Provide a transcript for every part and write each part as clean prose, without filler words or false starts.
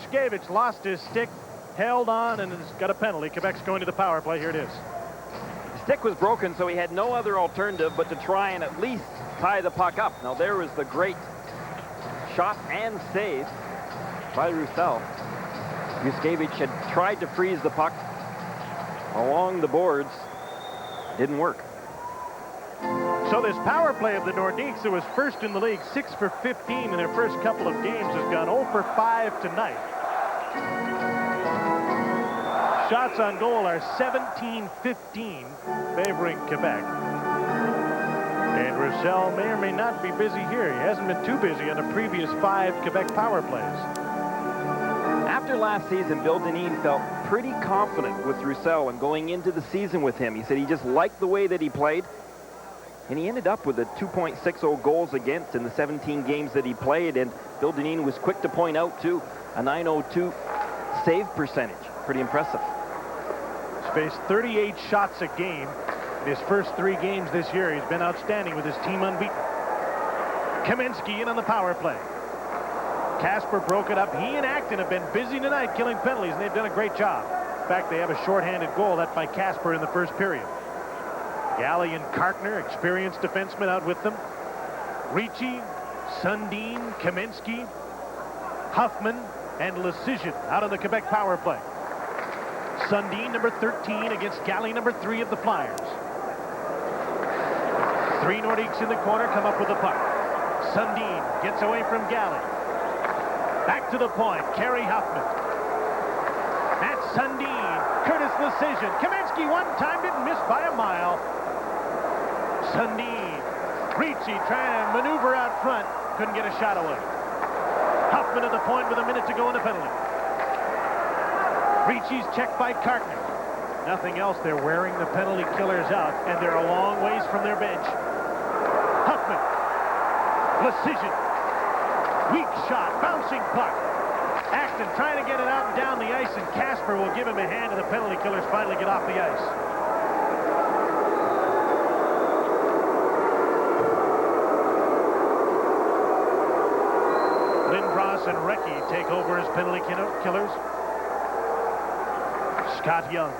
Yushkevich lost his stick, held on, and has got a penalty. Quebec's going to the power play. Here it is. The stick was broken, so he had no other alternative but to try and at least tie the puck up. Now there was the great shot and save by Roussel. Yushkevich had tried to freeze the puck along the boards. Didn't work. So this power play of the Nordiques, who was first in the league, 6 for 15 in their first couple of games, has gone 0 for 5 tonight. Shots on goal are 17-15, favoring Quebec. And Roussel may or may not be busy here. He hasn't been too busy on the previous 5 Quebec power plays. After last season, Bill Dineen felt pretty confident with Roussel and going into the season with him. He said he just liked the way that he played. And he ended up with a 2.60 goals against in the 17 games that he played. And Bill Dineen was quick to point out, too, a .902 save percentage. Pretty impressive. He's faced 38 shots a game in his first 3 games this year. He's been outstanding with his team unbeaten. Kaminsky in on the power play. Casper broke it up. He and Acton have been busy tonight killing penalties, and they've done a great job. In fact, they have a shorthanded goal. That by Casper in the first period. Galley and Karkner, experienced defensemen, out with them. Ricci, Sundin, Kaminsky, Huffman, and Lecision out on the Quebec power play. Sundin, number 13, against Galley, number 3 of the Flyers. 3 Nordiques in the corner come up with the puck. Sundin gets away from Galley. Back to the point, Kerry Huffman. That's Sundin, Curtis Lecision. Kaminsky one time, didn't miss by a mile. Sundin, Ricci trying to maneuver out front, couldn't get a shot away. Huffman at the point with a minute to go in the penalty. Ricci's checked by Karkner. Nothing else, they're wearing the penalty killers out, and they're a long ways from their bench. Huffman, Lecision, weak shot, bouncing puck. Acton trying to get it out and down the ice, and Casper will give him a hand, and the penalty killers finally get off the ice. Lindros and Recchi take over as penalty killers. Scott Young.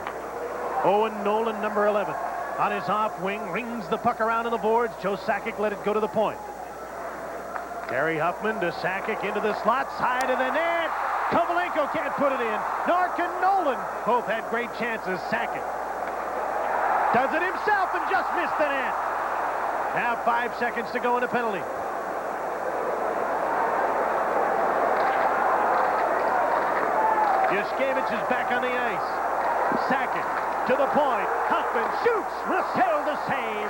Owen Nolan, number 11, on his off wing, rings the puck around on the boards. Joe Sakic let it go to the point. Gary Huffman to Sakic into the slot, side of the net. Kovalenko can't put it in. Nor can Nolan. Both had great chances. Sakic does it himself and just missed the net. Now 5 seconds to go in a penalty. Yushkevich is back on the ice. Sakic to the point. Huffman shoots. Roussel the save.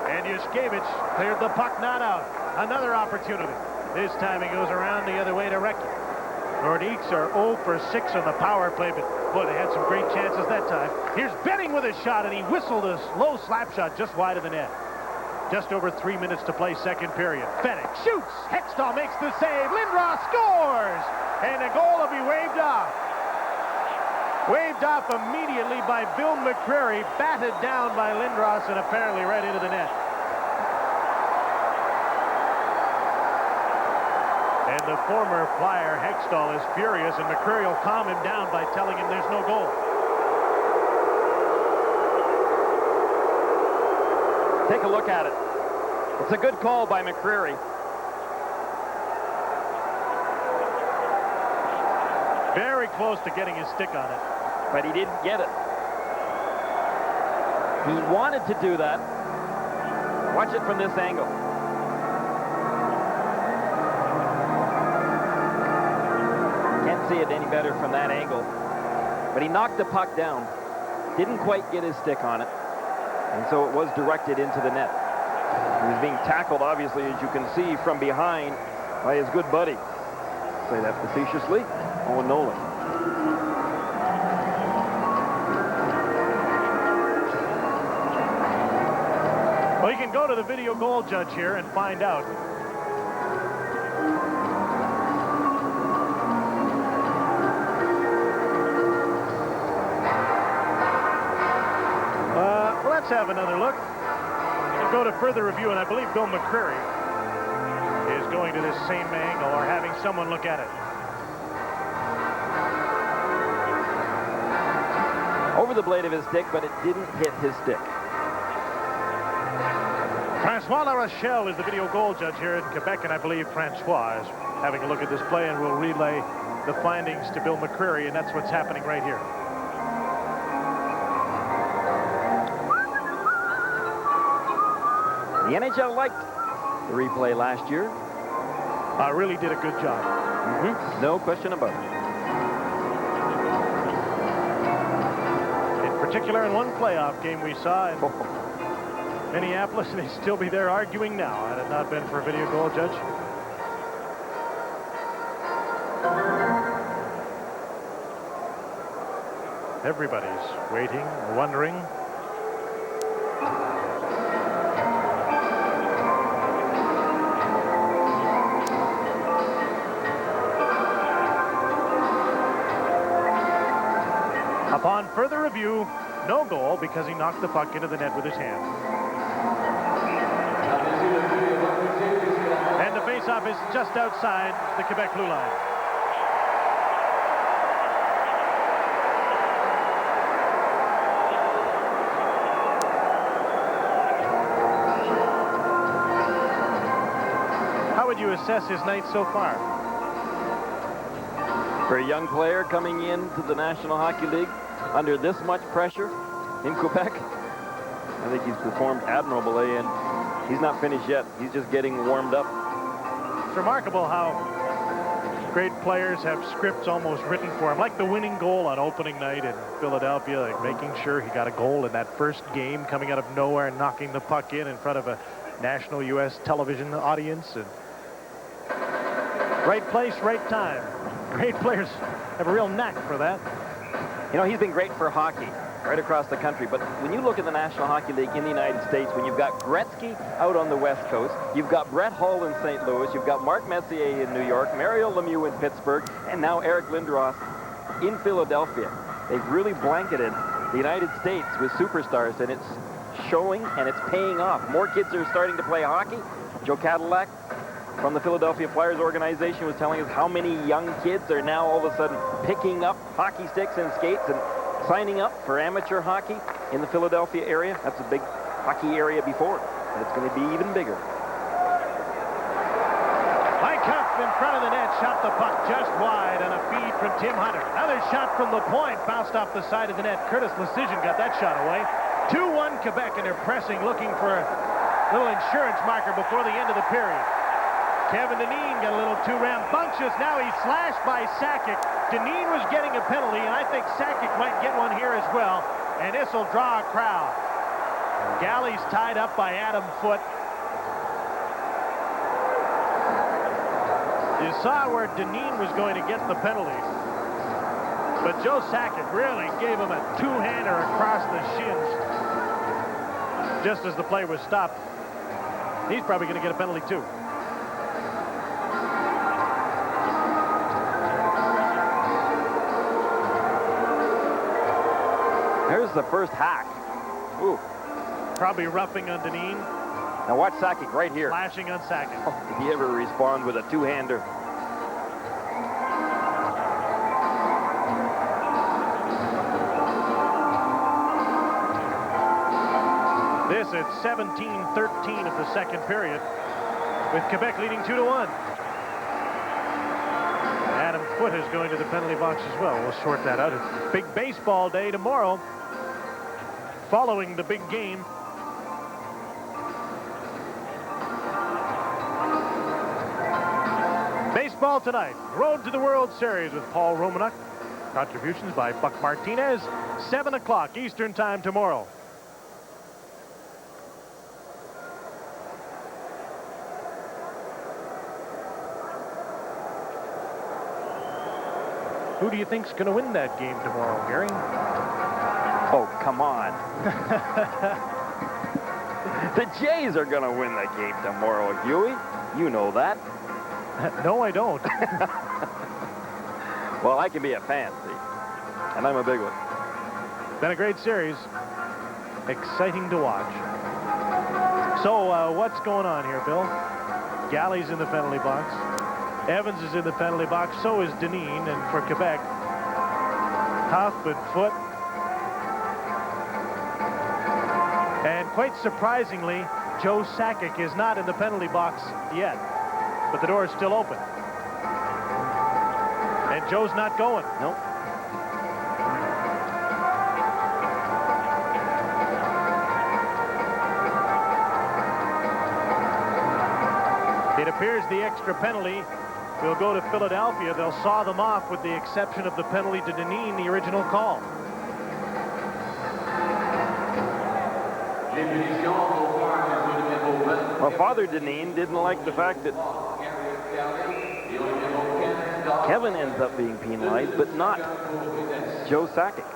And Yushkevich cleared the puck, not out. Another opportunity. This time he goes around the other way to Recchi. Nordiques are 0 for 6 on the power play, but boy, they had some great chances that time. Here's Benning with a shot, and he whistled a low slap shot just wide of the net. Just over 3 minutes to play second period. Fennick shoots. Hextall makes the save. Lindros scores. And the goal will be waved off. Waved off immediately by Bill McCreary, batted down by Lindros and apparently right into the net. And the former Flyer, Hextall, is furious, and McCreary will calm him down by telling him there's no goal. Take a look at it. It's a good call by McCreary. Very close to getting his stick on it. But he didn't get it. He wanted to do that. Watch it from this angle. Can't see it any better from that angle. But he knocked the puck down. Didn't quite get his stick on it. And so it was directed into the net. He was being tackled, obviously, as you can see, from behind by his good buddy. Say that facetiously. Owen Nolan. Well, you can go to the video goal judge here and find out. Let's have another look. We'll go to further review, and I believe Bill McCreary is going to this same angle or having someone look at it. over the blade of his stick, but it didn't hit his stick. Francois La Rochelle is the video goal judge here in Quebec, and I believe Francois is having a look at this play and will relay the findings to Bill McCreary, and that's what's happening right here. The NHL liked the replay last year. Really did a good job. No question about it. In particular, in one playoff game we saw in Minneapolis, and he'd still be there arguing now had it not been for a video goal judge. Everybody's waiting, wondering. Upon further review, no goal because he knocked the puck into the net with his hand. And the faceoff is just outside the Quebec blue line. How would you assess his night so far? For a young player coming into the National Hockey League under this much pressure in Quebec, I think he's performed admirably, and he's not finished yet. He's just getting warmed up. It's remarkable how great players have scripts almost written for him, like the winning goal on opening night in Philadelphia, like making sure he got a goal in that first game, coming out of nowhere and knocking the puck in front of a national U.S. television audience. And right place, right time. Great players have a real knack for that. You know, he's been great for hockey right across the country, but when you look at the National Hockey League in the United States, when you've got Gretzky out on the West Coast, you've got Brett Hull in St. Louis, you've got Mark Messier in New York, Mario Lemieux in Pittsburgh, and now Eric Lindros in Philadelphia. They've really blanketed the United States with superstars, and it's showing and it's paying off. More kids are starting to play hockey. Joe Cadillac from the Philadelphia Flyers organization was telling us how many young kids are now all of a sudden picking up hockey sticks and skates and signing up for amateur hockey in the Philadelphia area. That's a big hockey area before, and it's going to be even bigger. Mike Huff in front of the net, shot the puck just wide on a feed from Tim Hunter. Another shot from the point, bounced off the side of the net. Curtis Lecision got that shot away. 2-1 Quebec, and they're pressing, looking for a little insurance marker before the end of the period. Kevin Dineen got a little too rambunctious. Now he's slashed by Sakic. Dineen was getting a penalty, and I think Sakic might get one here as well. And this will draw a crowd. Galley's tied up by Adam Foote. You saw where Dineen was going to get the penalty. But Joe Sakic really gave him a two-hander across the shins just as the play was stopped. He's probably going to get a penalty too. Here's the first hack. Ooh. Probably roughing on Dineen. Now watch Sakic right here. Flashing on Sakic. Oh, did he ever respond with a two-hander? This at 17-13 of the second period, with Quebec leading 2-1. Adam Foote is going to the penalty box as well. We'll sort that out. It's big baseball day tomorrow, following the big game. Baseball tonight. Road to the World Series with Paul Romanuk. Contributions by Buck Martinez. 7 o'clock Eastern Time tomorrow. Who do you think's going to win that game tomorrow, Gary? Oh, come on. The Jays are going to win the game tomorrow, Huey. You know that. No, I don't. Well, I can be a fan, see? And I'm a big one. Been a great series. Exciting to watch. So, what's going on here, Bill? Galley's in the penalty box. Evans is in the penalty box. So is Dineen. And for Quebec, Huff and Foote quite surprisingly, Joe Sakic is not in the penalty box yet, but the door is still open. And Joe's not going. Nope. It appears the extra penalty will go to Philadelphia. They'll saw them off with the exception of the penalty to Dineen, the original call. Well, Father Dineen didn't like the fact that Kevin ends up being penalized, but not Joe Sakic.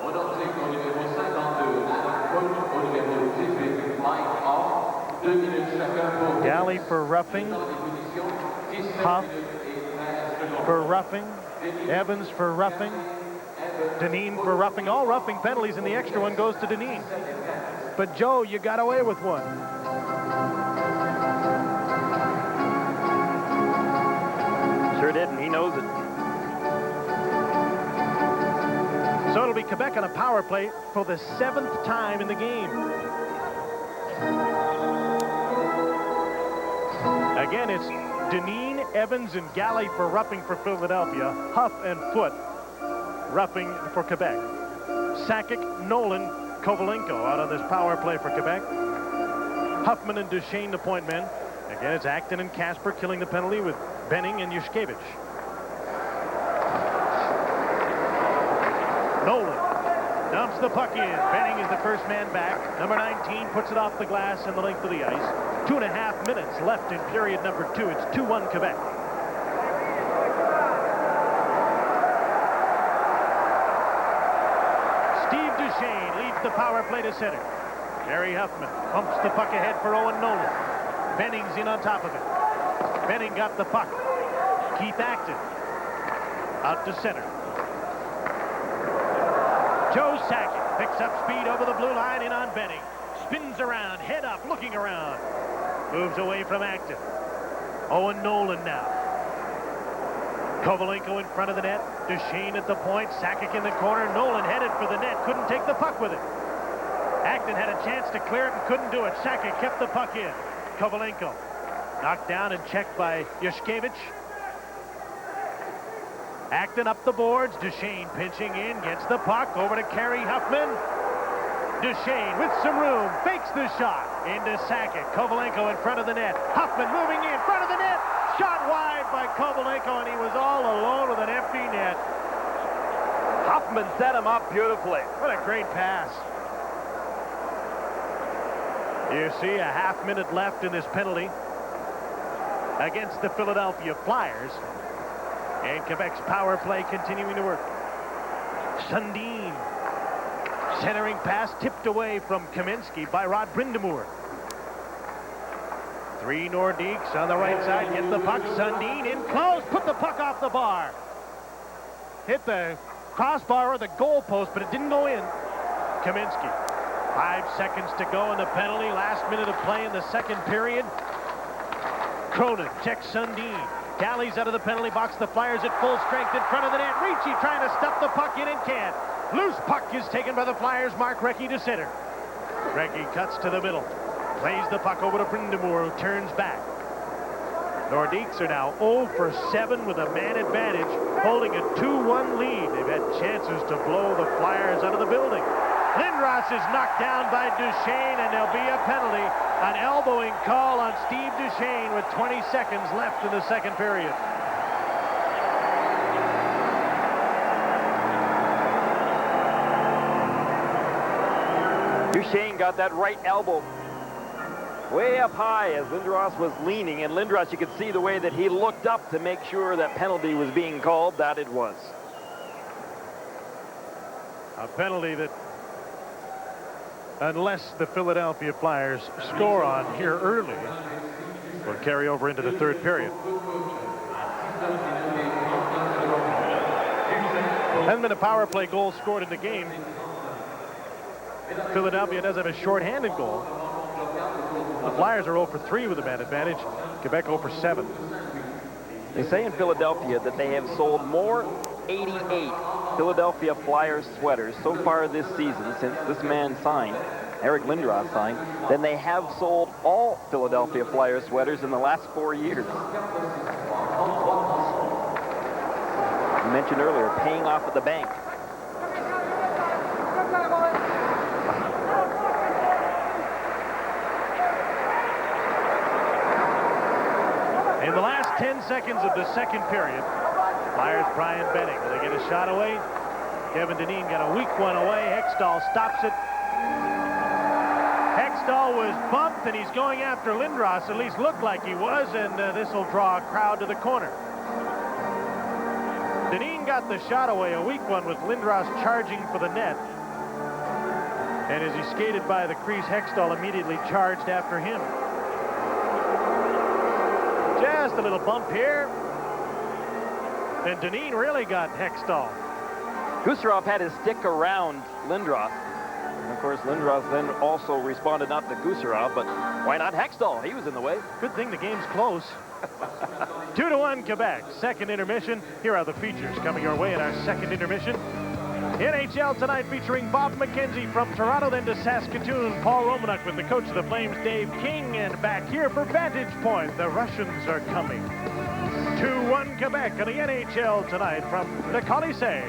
Galley for roughing. Huff for roughing. Evans for roughing. Dineen for roughing. All roughing penalties, and the extra one goes to Dineen. But Joe, you got away with one. Sure did, and he knows it. So it'll be Quebec on a power play for the 7th time in the game. Again, it's Dineen, Evans, and Galley for roughing for Philadelphia. Huff and Foote roughing for Quebec. Sakic, Nolan, Kovalenko out on this power play for Quebec. Huffman and Duchesne, the point men. Again, it's Acton and Casper killing the penalty with Benning and Yushkevich. Nolan dumps the puck in. Benning is the first man back. Number 19 puts it off the glass and the length of the ice. 2.5 minutes left in period number 2. It's 2-1 Quebec. Steve Duchesne leads the power play to center. Harry Huffman pumps the puck ahead for Owen Nolan. Benning's in on top of it. Benning got the puck. Keith Acton out to center. Joe Sakic picks up speed over the blue line in on Benning. Spins around, head up, looking around. Moves away from Acton. Owen Nolan now. Kovalenko in front of the net. Duchesne at the point. Sakic in the corner. Nolan headed for the net. Couldn't take the puck with it. Acton had a chance to clear it and couldn't do it. Sakic kept the puck in. Kovalenko knocked down and checked by Yushkevich. Acton up the boards. Duchesne pinching in. Gets the puck over to Carey Huffman. Duchesne with some room. Fakes the shot. Into Sakic. Kovalenko in front of the net. Huffman moving in front of the net. Shot wide by Kovalenko, and he was all alone with an empty net. Huffman set him up beautifully. What a great pass. You see a half-minute left in this penalty against the Philadelphia Flyers. And Quebec's power play continuing to work. Sundin. Centering pass tipped away from Kaminsky by Rod Brind'Amour. 3 Nordiques on the right side. Get the puck. Sundin in close. Put the puck off the bar. Hit the crossbar or the goal post, but it didn't go in. Kaminsky. 5 seconds to go in the penalty. Last minute of play in the second period. Cronin checks Sundin. Galley's out of the penalty box. The Flyers at full strength in front of the net. Ricci trying to stuff the puck in and can't. Loose puck is taken by the Flyers. Mark Recchi to center. Recchi cuts to the middle. Plays the puck over to Brind'Amour, who turns back. Nordiques are now 0 for 7 with a man advantage, holding a 2-1 lead. They've had chances to blow the Flyers out of the building. Lindros is knocked down by Duchesne, and there'll be a penalty. An elbowing call on Steve Duchesne with 20 seconds left in the second period. Duchesne got that right elbow way up high as Lindros was leaning, and Lindros, you could see the way that he looked up to make sure that penalty was being called. That it was. A penalty that, unless the Philadelphia Flyers score on here early, will carry over into the third period. Hasn't been a power play goal scored in the game. Philadelphia does have a shorthanded goal. The Flyers are 0 for 3 with a man advantage. Quebec 0 for 7. They say in Philadelphia that they have sold more 88 Philadelphia Flyers sweaters so far this season since this man signed Eric Lindros signed, then they have sold all Philadelphia Flyers sweaters in the last 4 years. You mentioned earlier, paying off at the bank. In the last 10 seconds of the second period, Flyers Brian Benning. Will they get a shot away? Kevin Dineen got a weak one away. Hextall stops it. Hextall was bumped, and he's going after Lindros. At least looked like he was, and this will draw a crowd to the corner. Dineen got the shot away, a weak one, with Lindros charging for the net. And as he skated by the crease, Hextall immediately charged after him. Just a little bump here. And Dineen really got Hextall. Gusarov had his stick around Lindros. And of course, Lindros then also responded not to Gusarov, but why not Hextall? He was in the way. Good thing the game's close. 2-1 Quebec. Second intermission. Here are the features coming your way in our second intermission. NHL tonight featuring Bob McKenzie from Toronto, then to Saskatoon. Paul Romanuk with the coach of the Flames, Dave King. And back here for Vantage Point, the Russians are coming. 2-1 Quebec in the NHL tonight from the Colisée.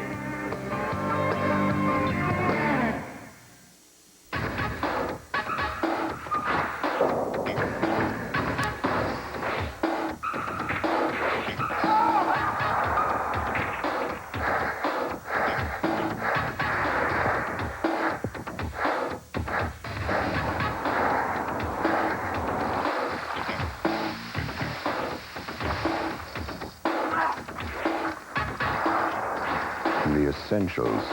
The essentials,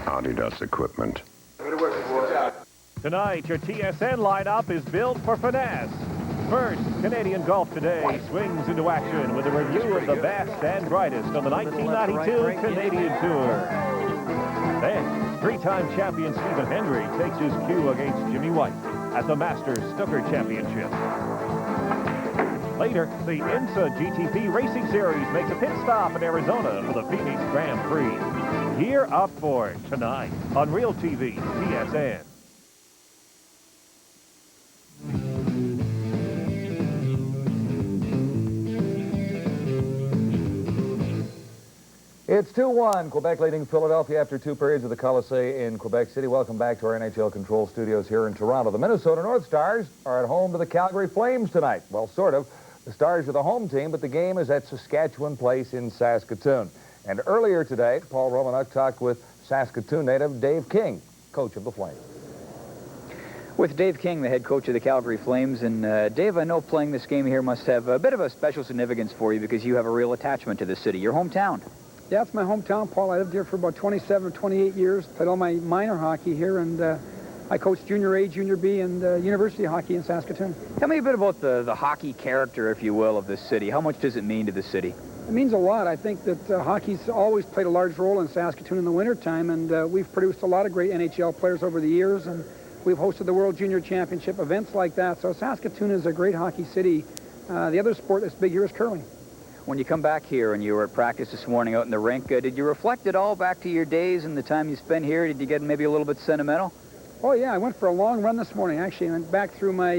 Adidas equipment. Tonight, your TSN lineup is built for finesse. First, Canadian Golf Today swings into action with a review of the best and brightest on the 1992 Canadian Tour. Then, three-time champion Stephen Hendry takes his cue against Jimmy White at the Masters Snooker Championship. Later, the INSA GTP Racing Series makes a pit stop in Arizona for the Phoenix Grand Prix. Gear up for it tonight on Real TV TSN. It's 2-1, Quebec leading Philadelphia after 2 periods of the Colisée in Quebec City. Welcome back to our NHL Control Studios here in Toronto. The Minnesota North Stars are at home to the Calgary Flames tonight. Well, sort of. The Stars are the home team, but the game is at Saskatchewan Place in Saskatoon. And earlier today, Paul Romanuk talked with Saskatoon native Dave King, coach of the Flames. With Dave King, the head coach of the Calgary Flames. And Dave, I know playing this game here must have a bit of a special significance for you because you have a real attachment to the city, your hometown. Yeah, it's my hometown, Paul. I lived here for about 27, 28 years. Played all my minor hockey here, and I coached junior A, junior B, and university hockey in Saskatoon. Tell me a bit about the hockey character, if you will, of this city. How much does it mean to the city? It means a lot. I think that hockey's always played a large role in Saskatoon in the wintertime, and we've produced a lot of great NHL players over the years, and we've hosted the World Junior Championship, events like that. So Saskatoon is a great hockey city. The other sport that's big here is curling. When you come back here and you were at practice this morning out in the rink, did you reflect at all back to your days and the time you spent here? Did you get maybe a little bit sentimental? Oh, yeah. I went for a long run this morning, actually. I went back through my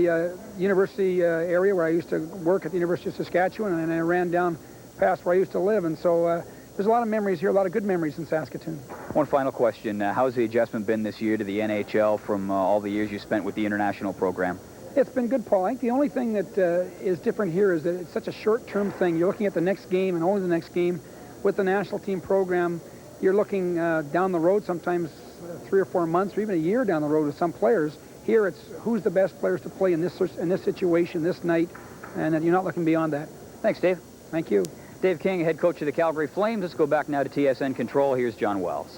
university area where I used to work at the University of Saskatchewan, and I ran down past where I used to live. And so there's a lot of memories here, a lot of good memories in Saskatoon. One final question. How's the adjustment been this year to the NHL from all the years you spent with the international program? It's been good, Paul. I think the only thing that is different here is that it's such a short-term thing. You're looking at the next game and only the next game. With the national team program, you're looking down the road, sometimes 3 or 4 months or even a year down the road with some players. Here it's who's the best players to play in this situation, this night, and you're not looking beyond that. Thanks, Dave. Thank you. Dave King, head coach of the Calgary Flames. Let's go back now to TSN Control. Here's John Wells.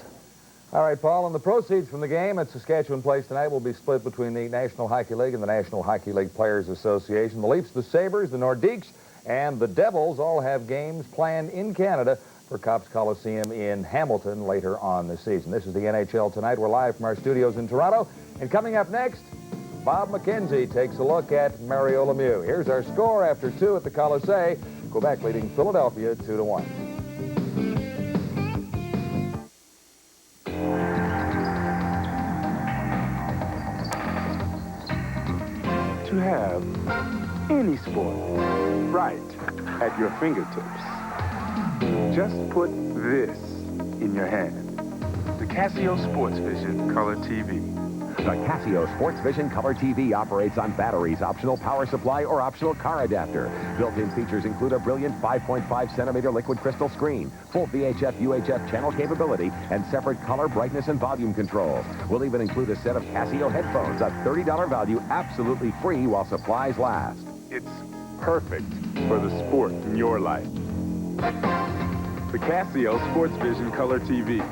All right, Paul, and the proceeds from the game at Saskatchewan Place tonight will be split between the National Hockey League and the National Hockey League Players Association. The Leafs, the Sabres, the Nordiques, and the Devils all have games planned in Canada for Copps Coliseum in Hamilton later on this season. This is the NHL Tonight. We're live from our studios in Toronto. And coming up next, Bob McKenzie takes a look at Mario Lemieux. Here's our score after 2 at the Colisée. Quebec leading Philadelphia 2-1. to have any sport right at your fingertips. Just put this in your hand. The Casio Sports Vision Color TV. The Casio Sports Vision Color TV operates on batteries, optional power supply, or optional car adapter. Built-in features include a brilliant 5.5-centimeter liquid crystal screen, full VHF, UHF channel capability, and separate color, brightness, and volume controls. We'll even include a set of Casio headphones, a $30 value, absolutely free while supplies last. It's perfect for the sport in your life. The Casio Sports Vision Color TV.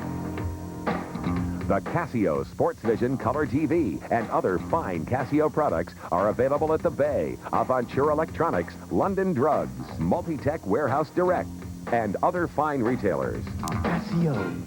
The Casio Sports Vision Color TV and other fine Casio products are available at the Bay, Aventura Electronics, London Drugs, Multitech Warehouse Direct, and other fine retailers. Casio.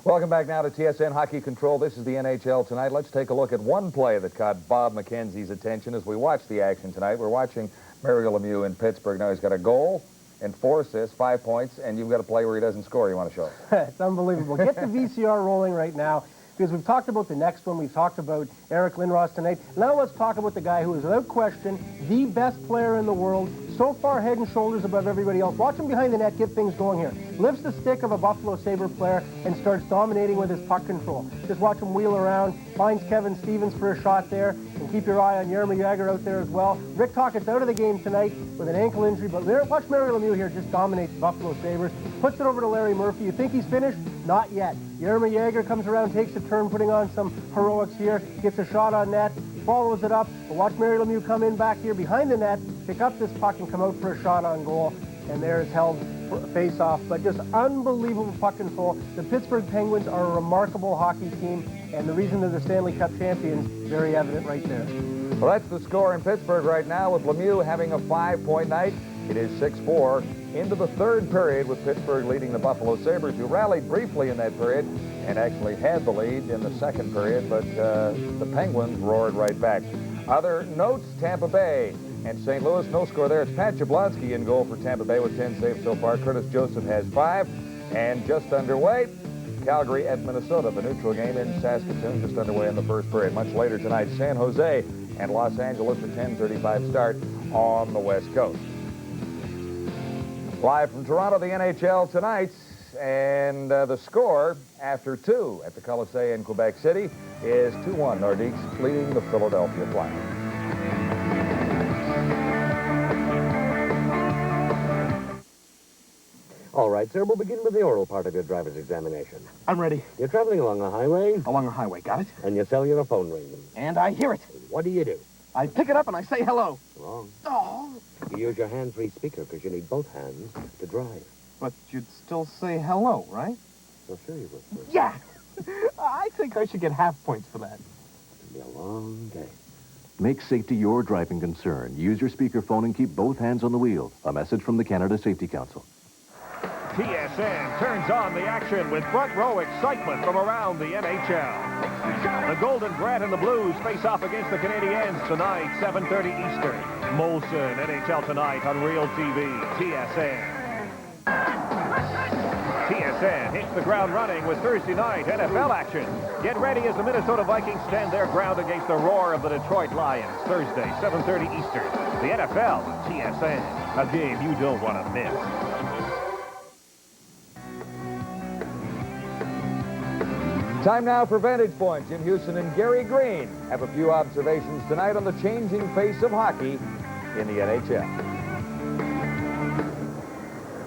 Welcome back now to TSN Hockey Control. This is the NHL tonight. Let's take a look at one play that caught Bob McKenzie's attention as we watch the action tonight. We're watching Mario Lemieux in Pittsburgh. Now he's got a goal and 4 assists, 5 points, and you've got a play where he doesn't score. You want to show us? It's unbelievable. Get the VCR rolling right now, because we've talked about the next one. We've talked about Eric Lindros tonight. Now let's talk about the guy who is, without question, the best player in the world, so far head and shoulders above everybody else. Watch him behind the net get things going here. Lifts the stick of a Buffalo Sabre player and starts dominating with his puck control. Just watch him wheel around, finds Kevin Stevens for a shot there, and keep your eye on Jaromir Jagr out there as well. Rick Tocchet's out of the game tonight with an ankle injury, but watch Mario Lemieux here just dominates the Buffalo Sabres. Puts it over to Larry Murphy. You think he's finished? Not yet. Jaromir Jagr comes around, takes a turn, putting on some heroics here, gets a shot on net, follows it up. But watch Mario Lemieux come in back here behind the net, pick up this puck and come out for a shot on goal. And there is held face-off, but just unbelievable puck control. The Pittsburgh Penguins are a remarkable hockey team, and the reason they're the Stanley Cup champions, very evident right there. Well, that's the score in Pittsburgh right now, with Lemieux having a 5-point night. It is 6-4 into the third period, with Pittsburgh leading the Buffalo Sabres, who rallied briefly in that period and actually had the lead in the second period, but the Penguins roared right back. Other notes, Tampa Bay and St. Louis, no score there. It's Pat Jablonski in goal for Tampa Bay with 10 saves so far. Curtis Joseph has 5. And just underway, Calgary at Minnesota, the neutral game in Saskatoon, just underway in the first period. Much later tonight, San Jose and Los Angeles, a 10:35 start on the West Coast. Live from Toronto, the NHL tonight, and the score after 2 at the Colisée in Quebec City is 2-1 Nordiques leading the Philadelphia Flyers. All right, sir, we'll begin with the oral part of your driver's examination. I'm ready. You're traveling along a highway. Along a highway, got it? And your cellular phone rings. And I hear it. What do you do? I pick it up and I say hello. Wrong. Oh. You use your hands-free speaker because you need both hands to drive. But you'd still say hello, right? Well, sure you would. Yeah. I think I should get half points for that. It'll be a long day. Make safety your driving concern. Use your speakerphone and keep both hands on the wheel. A message from the Canada Safety Council. TSN turns on the action with front row excitement from around the NHL. The Golden Brat and the Blues face off against the Canadiens tonight, 7:30 Eastern. Molson, NHL Tonight on Real TV, TSN. TSN hits the ground running with Thursday night NFL action. Get ready as the Minnesota Vikings stand their ground against the roar of the Detroit Lions. Thursday, 7:30 Eastern. The NFL on TSN, a game you don't want to miss. Time now for Vantage Point. Jim Houston and Gary Green have a few observations tonight on the changing face of hockey in the NHL.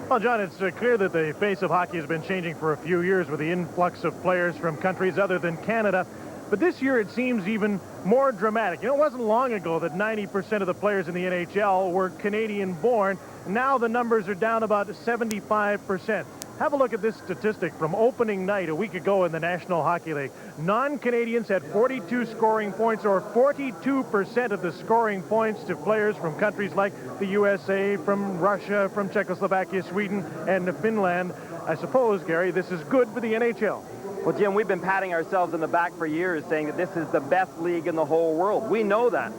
Well, John, it's clear that the face of hockey has been changing for a few years with the influx of players from countries other than Canada. But this year it seems even more dramatic. You know, it wasn't long ago that 90% of the players in the NHL were Canadian-born. Now the numbers are down about 75%. Have a look at this statistic from opening night a week ago in the National Hockey League. Non-Canadians had 42 scoring points, or 42% of the scoring points to players from countries like the USA, from Russia, from Czechoslovakia, Sweden, and Finland. I suppose, Gary, this is good for the NHL. Well, Jim, we've been patting ourselves in the back for years saying that this is the best league in the whole world. We know that.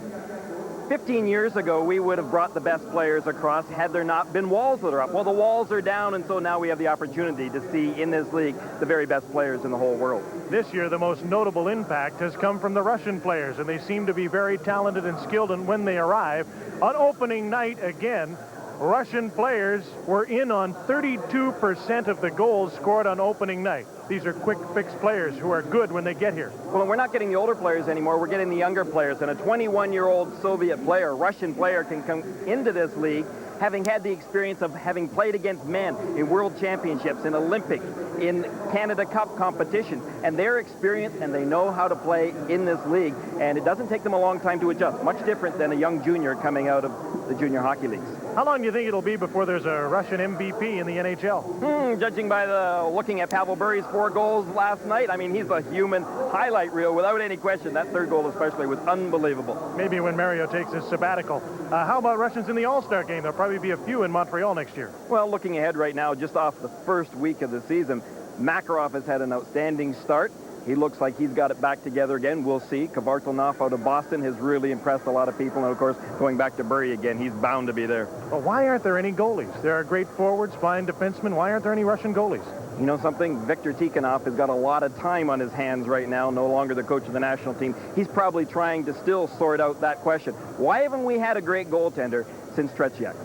15 years ago, we would have brought the best players across had there not been walls that are up. Well, the walls are down, and so now we have the opportunity to see in this league the very best players in the whole world. This year, the most notable impact has come from the Russian players, and they seem to be very talented and skilled. And when they arrive, on opening night again, Russian players were in on 32% of the goals scored on opening night. These are quick-fix players who are good when they get here. Well, we're not getting the older players anymore. We're getting the younger players. And a 21-year-old Soviet player, Russian player, can come into this league having had the experience of having played against men in world championships, in Olympics, in Canada Cup competitions. And they're experienced, and they know how to play in this league. And it doesn't take them a long time to adjust. Much different than a young junior coming out of the junior hockey leagues. How long do you think it'll be before there's a Russian MVP in the NHL? Judging by looking at Pavel Bury's 4 goals last night, I mean, he's a human highlight reel without any question. That third goal especially was unbelievable. Maybe when Mario takes his sabbatical. How about Russians in the All-Star game? There'll probably be a few in Montreal next year. Well, looking ahead right now, just off the first week of the season, Makarov has had an outstanding start. He looks like he's got it back together again. We'll see. Kvartalnov out of Boston has really impressed a lot of people. And, of course, going back to Bury again, he's bound to be there. Well, why aren't there any goalies? There are great forwards, fine defensemen. Why aren't there any Russian goalies? You know something? Viktor Tikhonov has got a lot of time on his hands right now, no longer the coach of the national team. He's probably trying to still sort out that question. Why haven't we had a great goaltender since Tretiak?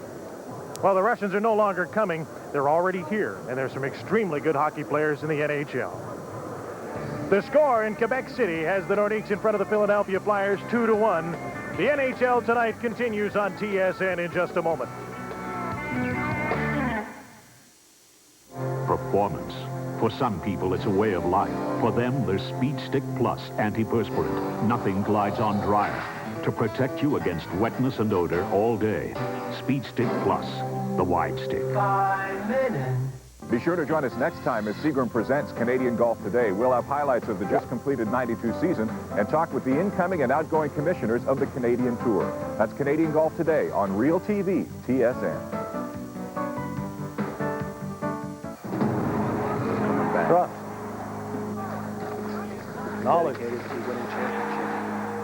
Well, the Russians are no longer coming. They're already here, and there's some extremely good hockey players in the NHL. The score in Quebec City has the Nordiques in front of the Philadelphia Flyers 2-1. The NHL tonight continues on TSN in just a moment. Performance. For some people, it's a way of life. For them, there's Speed Stick Plus antiperspirant. Nothing glides on drier. To protect you against wetness and odor all day. Speed Stick Plus, the wide stick. 5 minutes. Be sure to join us next time as Seagram presents Canadian Golf Today. We'll have highlights of the just completed 92 season and talk with the incoming and outgoing commissioners of the Canadian Tour. That's Canadian Golf Today on Real TV, TSN. Trust. Knowledge.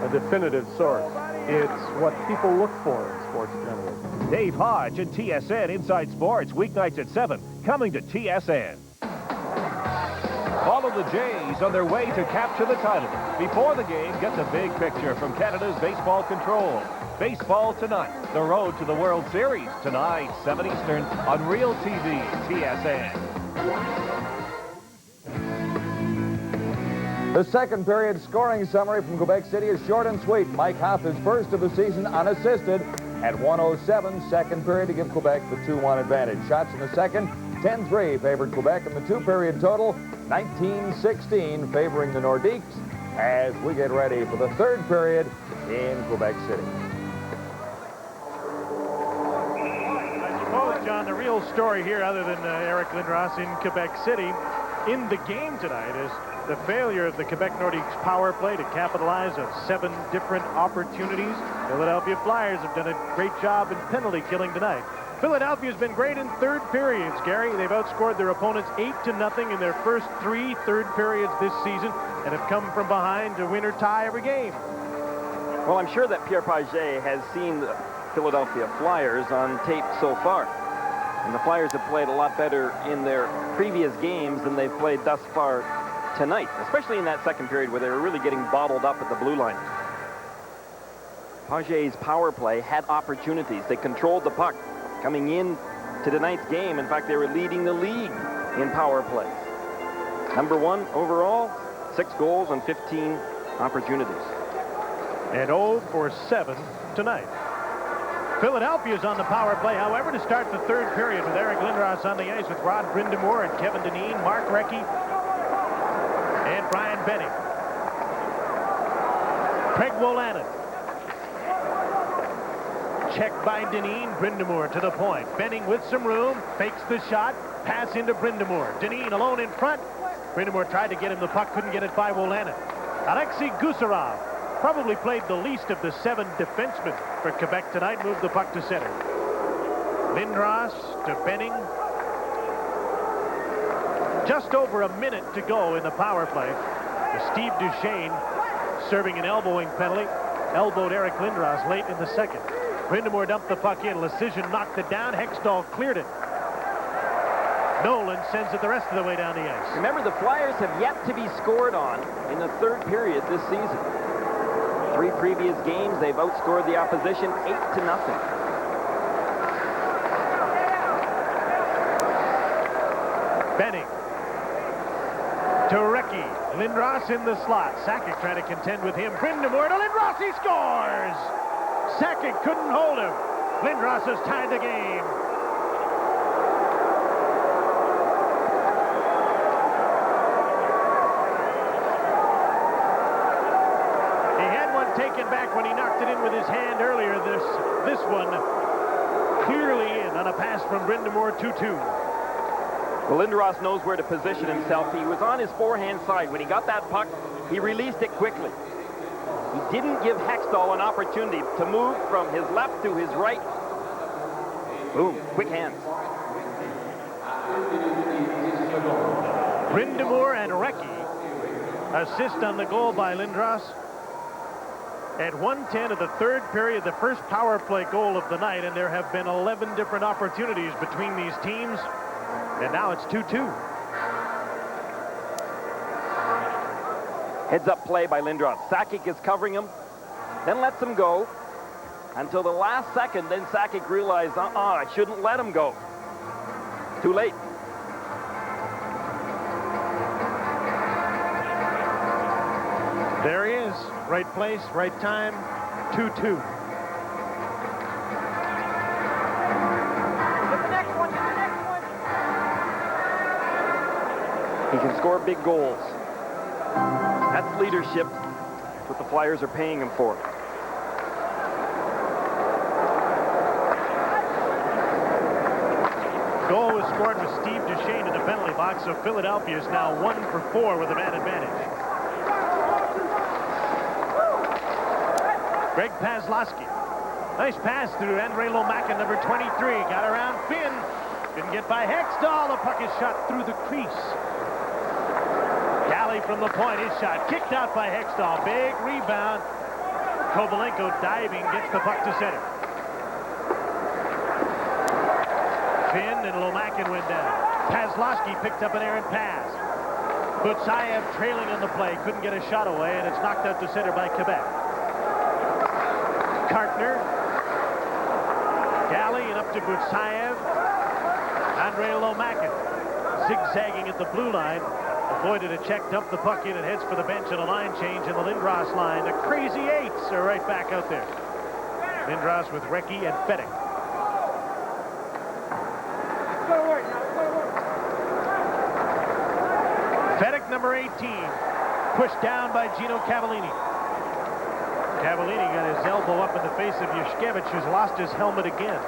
A definitive source. It's what people look for in sports journalism. Dave Hodge and TSN Inside Sports, weeknights at 7, coming to TSN. Follow the Jays on their way to capture the title. Before the game, get the big picture from Canada's baseball control. Baseball tonight, the road to the World Series. Tonight, 7 Eastern on Real TV, TSN. The second period scoring summary from Quebec City is short and sweet. Mike Hoff is first of the season unassisted at 107. Second period to give Quebec the 2-1 advantage. Shots in the second, 10-3 favored Quebec, and the two-period total, 19-16 favoring the Nordiques as we get ready for the third period in Quebec City. I suppose, John, the real story here, other than Eric Lindros in Quebec City, in the game tonight is the failure of the Quebec Nordiques power play to capitalize on 7 different opportunities. Philadelphia Flyers have done a great job in penalty killing tonight. Philadelphia's been great in third periods, Gary. They've outscored their opponents 8-0 in their first 3 third periods this season and have come from behind to win or tie every game. Well, I'm sure that Pierre Paget has seen the Philadelphia Flyers on tape so far. And the Flyers have played a lot better in their previous games than they've played thus far tonight, especially in that second period where they were really getting bottled up at the blue line. Paget's power play had opportunities. They controlled the puck coming in to tonight's game. In fact, they were leading the league in power plays. Number 1 overall, 6 goals on 15 opportunities. And 0 for 7 tonight. Philadelphia's on the power play, however, to start the third period with Eric Lindros on the ice with Rod Brind'Amour and Kevin Dineen, Mark Recchi, and Brian Benning. Craig Wolanin. Checked by Dineen. Brind'Amour to the point. Benning with some room. Fakes the shot. Pass into Brind'Amour. Dineen alone in front. Brind'Amour tried to get him the puck. Couldn't get it by Wolanin. Alexei Gusarov probably played the least of the 7 defensemen for Quebec tonight. Moved the puck to center. Lindros to Benning. Just over a minute to go in the power play. Steve Duchesne serving an elbowing penalty. elbowed Eric Lindros late in the second. Brind'Amour dumped the puck in. Lecision knocked it down. Hextall cleared it. Nolan sends it the rest of the way down the ice. Remember, the Flyers have yet to be scored on in the third period this season. 3 previous games, they've outscored the opposition 8-0. Benning. To Recchi. Lindros in the slot. Sakic trying to contend with him. Brind'Amour to Lindros. He scores! Sakic couldn't hold him. Lindros has tied the game. Taken back when he knocked it in with his hand earlier. This one clearly in on a pass from Brind'Amour 2-2. Well, Lindros knows where to position himself. He was on his forehand side. When he got that puck, he released it quickly. He didn't give Hextall an opportunity to move from his left to his right. Boom, quick hands. Brind'Amour and Recchi assist on the goal by Lindros. At 1:10 of the third period, the first power play goal of the night, and there have been 11 different opportunities between these teams, and now it's 2-2. Heads-up play by Lindros. Sakic is covering him, then lets him go until the last second. Then Sakic realized, I shouldn't let him go. Too late. There he is. Right place, right time, 2-2. He can score big goals. That's leadership. That's what the Flyers are paying him for. Goal was scored with Steve Duchesne in the penalty box, so Philadelphia is now 1 for 4 with a man advantage. Greg Paslowski. Nice pass through Andre Lomakin, number 23. Got around Finn. Didn't get by Hextall. The puck is shot through the crease. Galley from the point. His shot kicked out by Hextall. Big rebound. Kovalenko diving, gets the puck to center. Finn and Lomakin went down. Paslowski picked up an errant pass. Butsayev trailing on the play. Couldn't get a shot away, and it's knocked out to center by Quebec. Kartner. Galley and up to Butsayev. Andre Lomakin zigzagging at the blue line. Avoided a check, dumped the puck in, and heads for the bench on a line change in the Lindros line. The Crazy Eights are right back out there. Lindros with Recchi and Fettig. Fettig, number 18, pushed down by Gino Cavallini. Cavallini got his elbow up in the face of Yushkevich, who's lost his helmet again.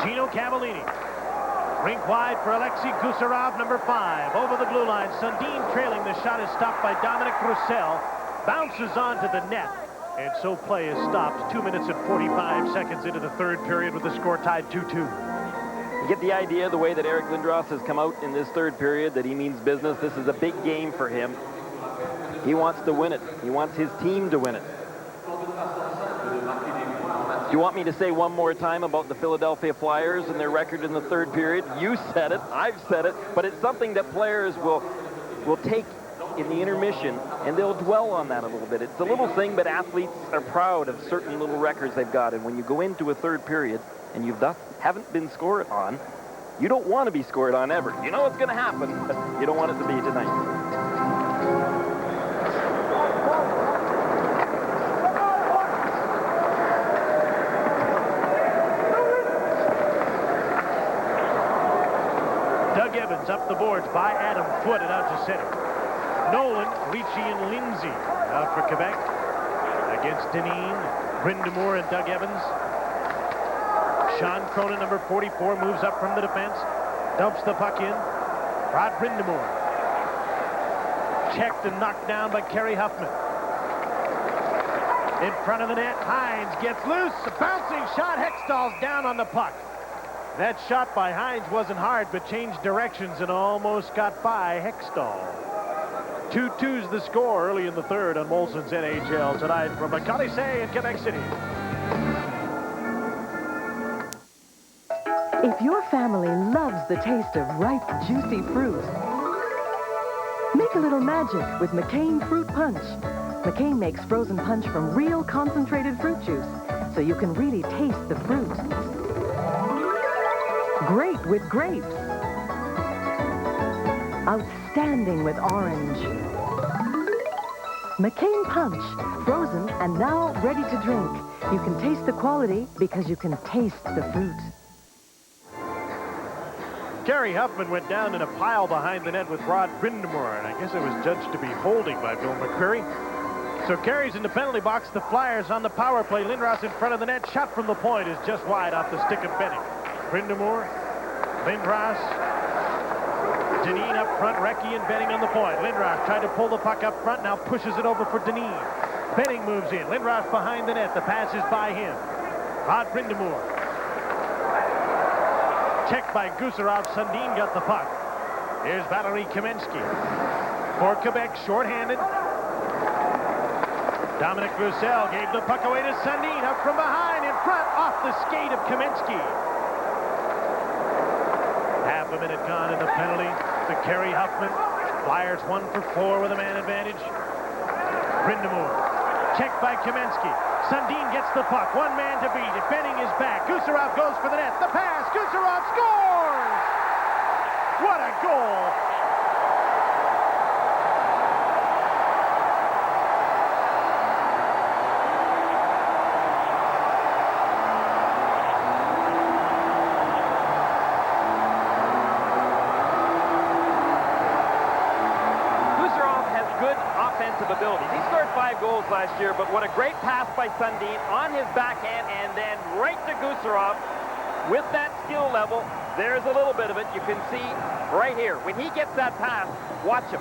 Gino Cavallini. Rink wide for Alexei Gusarov, number 5. Over the blue line. Sundin trailing. The shot is stopped by Dominic Roussel. Bounces onto the net. And so play is stopped. 2 minutes and 45 seconds into the third period with the score tied 2-2. You get the idea, the way that Eric Lindros has come out in this third period, that he means business. This is a big game for him. He wants to win it. He wants his team to win it. Do you want me to say one more time about the Philadelphia Flyers and their record in the third period? You said it. I've said it. But it's something that players will take in the intermission, and they'll dwell on that a little bit. It's a little thing, but athletes are proud of certain little records they've got. And when you go into a third period and you haven't been scored on, you don't want to be scored on ever. You know what's going to happen, but you don't want it to be tonight. Doug Evans up the boards by Adam Foote and out to center. Nolan, Ricci, and Lindsay out for Quebec against Dineen, Brind'Amour, and Doug Evans. Sean Cronin, number 44, moves up from the defense, dumps the puck in. Rod Brind'Amour. Checked and knocked down by Kerry Huffman. In front of the net, Hines gets loose. A bouncing shot. Hextall's down on the puck. That shot by Hines wasn't hard, but changed directions and almost got by Hextall. 2-2's the score early in the third on Molson's NHL tonight from McConnelsay in Quebec City. If your family loves the taste of ripe, juicy fruit, make a little magic with McCain Fruit Punch. McCain makes frozen punch from real concentrated fruit juice, so you can really taste the fruit. Great with grapes. Outstanding with orange. McCain Punch, frozen and now ready to drink. You can taste the quality because you can taste the fruit. Gary Huffman went down in a pile behind the net with Rod Brindamore, and I guess it was judged to be holding by Bill McCreary. So carries in the penalty box. The Flyers on the power play. Lindros in front of the net. Shot from the point is just wide off the stick of Benning. Brindamore, Lindros, Deneen up front, Recchi and Benning on the point. Lindros tried to pull the puck up front, now pushes it over for Deneen. Benning moves in. Lindros behind the net. The pass is by him. Rod Brindamore. Checked by Gusarov. Sundin got the puck. Here's Valerie Kamensky. For Quebec, shorthanded. Dominic Roussel gave the puck away to Sundin. Up from behind, in front, off the skate of Kamensky. Half a minute gone in the penalty to Kerry Huffman. Flyers 1 for 4 with a man advantage. Brindamore. Checked by Kamensky. Sundin gets the puck. One man to beat. Benning is back. Gusarov goes for the net. The pass. Gusarov scores! What a goal! Abilities. He scored 5 goals last year, but what a great pass by Sundin on his backhand and then right to Gusarov with that skill level. There's a little bit of it. You can see right here. When he gets that pass, watch him.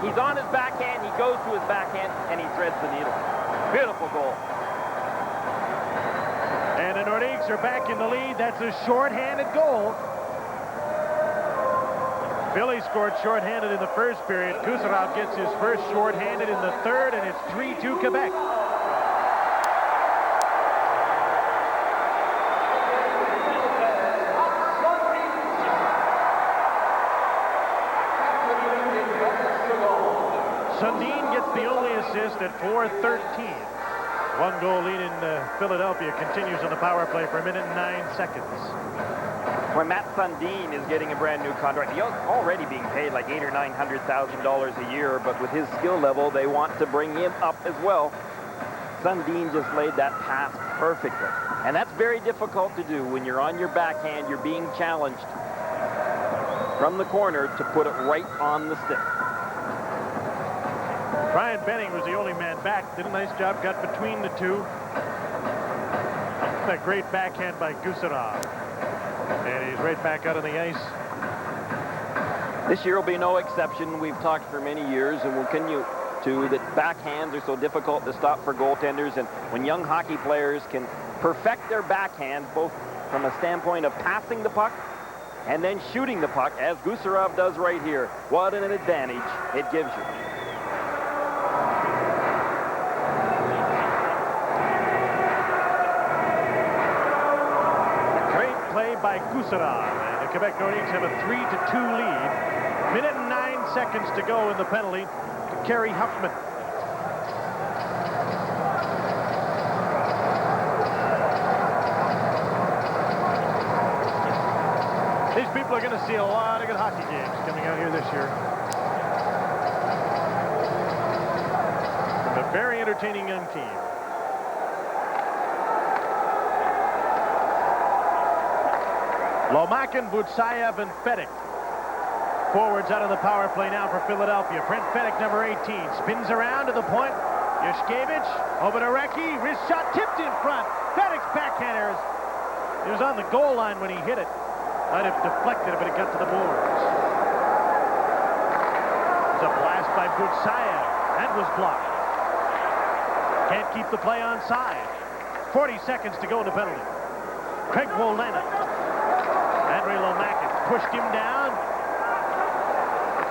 He's on his backhand, he goes to his backhand, and he threads the needle. Beautiful goal. And the Nordiques are back in the lead. That's a short-handed goal. Billy scored shorthanded in the first period. Gusarov gets his first shorthanded in the third, and it's 3-2 Quebec. Sundin gets the only assist at 4:13. 1 goal lead in Philadelphia continues on the power play for a minute and 9 seconds. When Matt Sundin is getting a brand new contract, he's already being paid like $800,000 or $900,000 a year, but with his skill level, they want to bring him up as well. Sundin just laid that pass perfectly. And that's very difficult to do when you're on your backhand, you're being challenged from the corner to put it right on the stick. Brian Benning was the only man back. Did a nice job, got between the two. A great backhand by Gusarov. And he's right back out on the ice. This year will be no exception. We've talked for many years and will continue to that backhands are so difficult to stop for goaltenders. And when young hockey players can perfect their backhand, both from a standpoint of passing the puck and then shooting the puck, as Gusarov does right here, what an advantage it gives you. By Gusarov, and the Quebec Nordiques have a 3-2 lead. Minute and 9 seconds to go in the penalty to Kerry Huffman. These people are going to see a lot of good hockey games coming out here this year. From a very entertaining young team. Lomakin, Butsayev, and Fedek. Forwards out of the power play now for Philadelphia. Brent Fedek, number 18, spins around to the point. Yushkevich over to Recchi. Wrist shot tipped in front. Fedek's backhander. He was on the goal line when he hit it. Might have deflected it, but it got to the boards. There's a blast by Butsayev. That was blocked. Can't keep the play onside. 40 seconds to go in the penalty. Craig Wolena. pushed him down.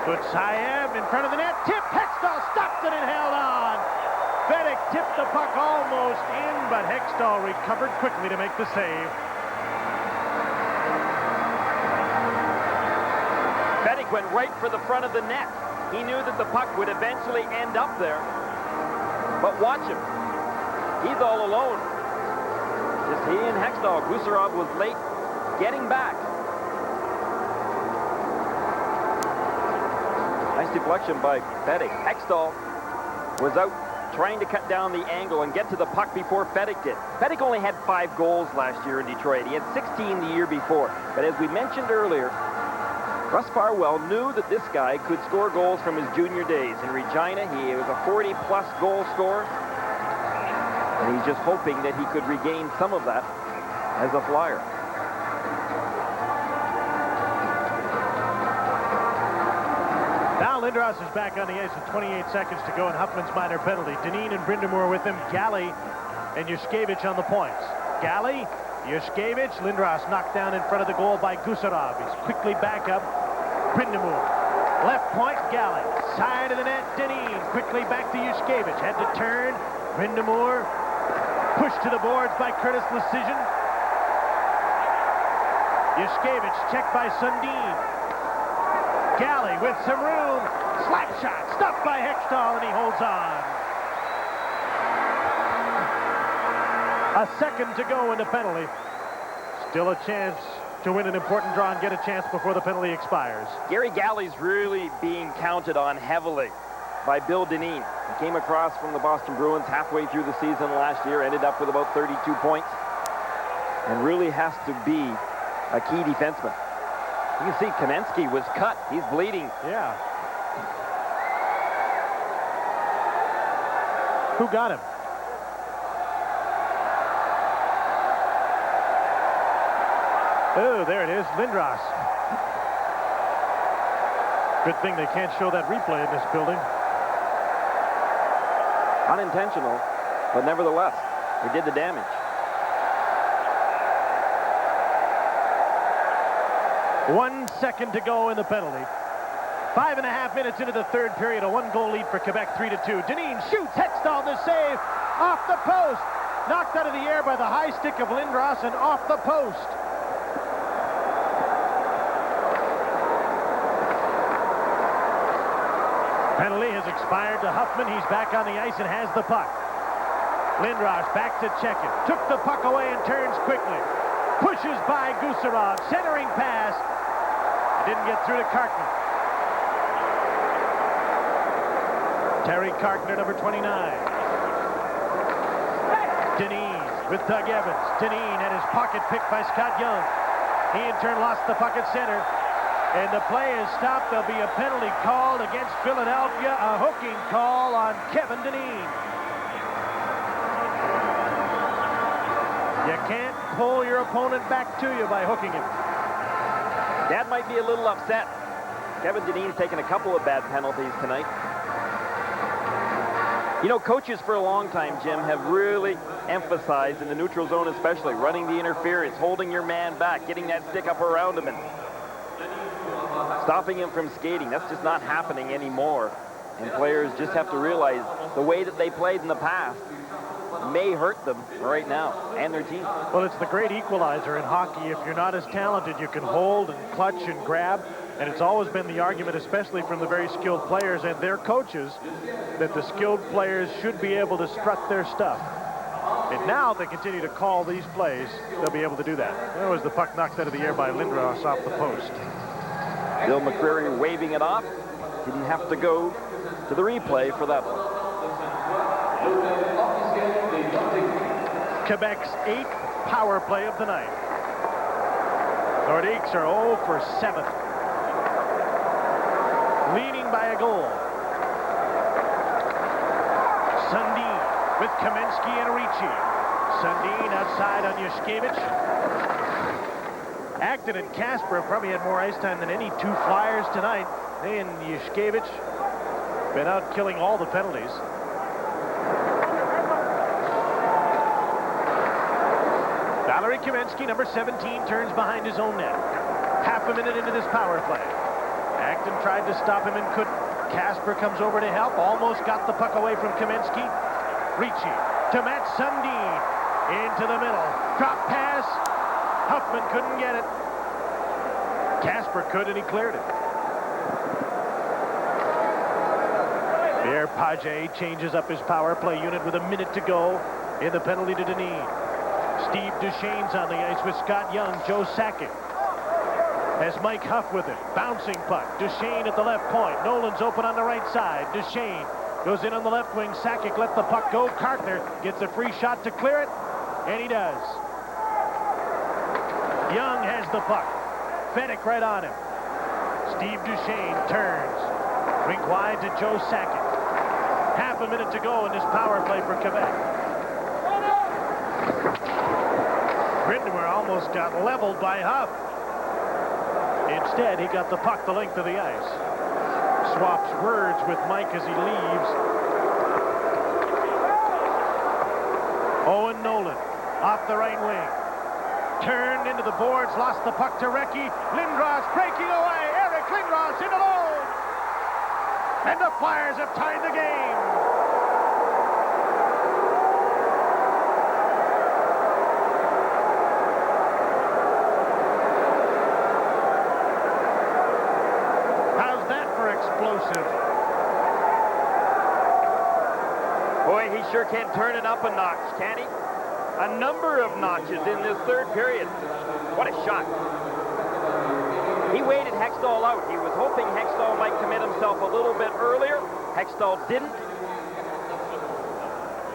Puts Hayeb in front of the net. Tip. Hextall stopped it and held on. Fedek tipped the puck almost in, but Hextall recovered quickly to make the save. Fedek went right for the front of the net. He knew that the puck would eventually end up there. But watch him. He's all alone. Just he and Hextall. Gusarov was late getting back. Nice deflection by Fedek. Hextall was out trying to cut down the angle and get to the puck before Fedek did. Fedek only had 5 goals last year in Detroit. He had 16 the year before. But as we mentioned earlier, Russ Farwell knew that this guy could score goals from his junior days. In Regina, he was a 40-plus goal scorer. And he's just hoping that he could regain some of that as a Flyer. Now Lindros is back on the ice with 28 seconds to go, and Huffman's minor penalty. Dineen and Brind'Amour with him. Galley and Yushkevich on the points. Galley, Yushkevich, Lindros knocked down in front of the goal by Gusarov. He's quickly back up. Brind'Amour. Left point, Galley. Side of the net, Dineen. Quickly back to Yushkevich. Had to turn. Brind'Amour. Pushed to the boards by Curtis Lecision. Yushkevich checked by Sundin. Galley with some room. Slap shot. Stopped by Hextall, and he holds on. A second to go in the penalty. Still a chance to win an important draw and get a chance before the penalty expires. Gary Galley's really being counted on heavily by Bill Dineen. He came across from the Boston Bruins halfway through the season last year, ended up with about 32 points, and really has to be a key defenseman. You can see Kamensky was cut. He's bleeding. Yeah. Who got him? Oh, there it is, Lindros. Good thing they can't show that replay in this building. Unintentional, but nevertheless, they did the damage. One second to go in the penalty. 5.5 minutes into the third period, a 1-goal lead for Quebec, 3-2. Dineen shoots, Hextall the save, off the post. Knocked out of the air by the high stick of Lindros and off the post. Penalty has expired to Huffman. He's back on the ice and has the puck. Lindros back to check it. Took the puck away and turns quickly. Pushes by Gusarov. Centering pass. Didn't get through to Cartner. Terry Cartner, number 29. Dineen with Doug Evans. Dineen had his pocket picked by Scott Young. He in turn lost the puck at center. And the play is stopped. There'll be a penalty called against Philadelphia. A hooking call on Kevin Dineen. You can't pull your opponent back to you by hooking him. Dad might be a little upset. Kevin Dineen's taken a couple of bad penalties tonight. You know, coaches for a long time, Jim, have really emphasized, in the neutral zone especially, running the interference, holding your man back, getting that stick up around him, and stopping him from skating. That's just not happening anymore. And players just have to realize the way that they played in the past may hurt them right now and their team. Well, it's the great equalizer in hockey. If you're not as talented, you can hold and clutch and grab. And it's always been the argument, especially from the very skilled players and their coaches, that the skilled players should be able to strut their stuff. And now they continue to call these plays, they'll be able to do that. There was the puck knocked out of the air by Lindros off the post. Bill McCreary waving it off. Didn't have to go to the replay for that one. Quebec's 8th power play of the night. Nordiques are 0 for 7. Leading by a goal. Sundin with Kamensky and Ricci. Sundin outside on Yushkevich. Acton and Casper have probably had more ice time than any two Flyers tonight. They and Yushkevich been out killing all the penalties. Valerie Kamensky, number 17, turns behind his own net. Half a minute into this power play. Acton tried to stop him and couldn't. Casper comes over to help. Almost got the puck away from Kamensky. Ricci to Matt Sundin. Into the middle. Drop pass. Huffman couldn't get it. Casper could, and he cleared it. Pierre Page changes up his power play unit with a minute to go in the penalty to Deneen. Steve Duchesne's on the ice with Scott Young. Joe Sakic has Mike Huff with it. Bouncing puck. Duchesne at the left point. Nolan's open on the right side. Duchesne goes in on the left wing. Sakic let the puck go. Cartner gets a free shot to clear it, and he does. Young has the puck. Fennick right on him. Steve Duchesne turns. Rink wide to Joe Sakic. Half a minute to go in this power play for Quebec. Grindemer almost got leveled by Huff. Instead, he got the puck the length of the ice. Swaps words with Mike as he leaves. Owen Nolan off the right wing. Turned into the boards, lost the puck to Recchi. Lindros breaking away. Eric Lindros in alone. And the Flyers have tied the game. How's that for explosive? Boy, he sure can turn it up a notch, can't he? A number of notches in this third period. What a shot. He waited Hextall out. He was hoping Hextall might commit himself a little bit earlier. Hextall didn't.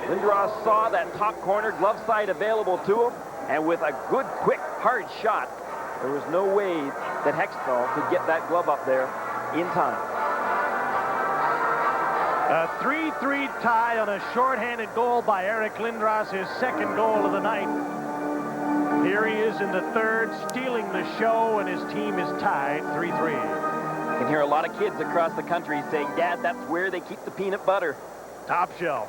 Lindros saw that top corner, glove side available to him, and with a good, quick, hard shot, there was no way that Hextall could get that glove up there in time. A 3-3 tie on a shorthanded goal by Eric Lindros, his second goal of the night. Here he is in the third, stealing the show, and his team is tied 3-3. I can hear a lot of kids across the country saying, Dad, that's where they keep the peanut butter. Top shelf.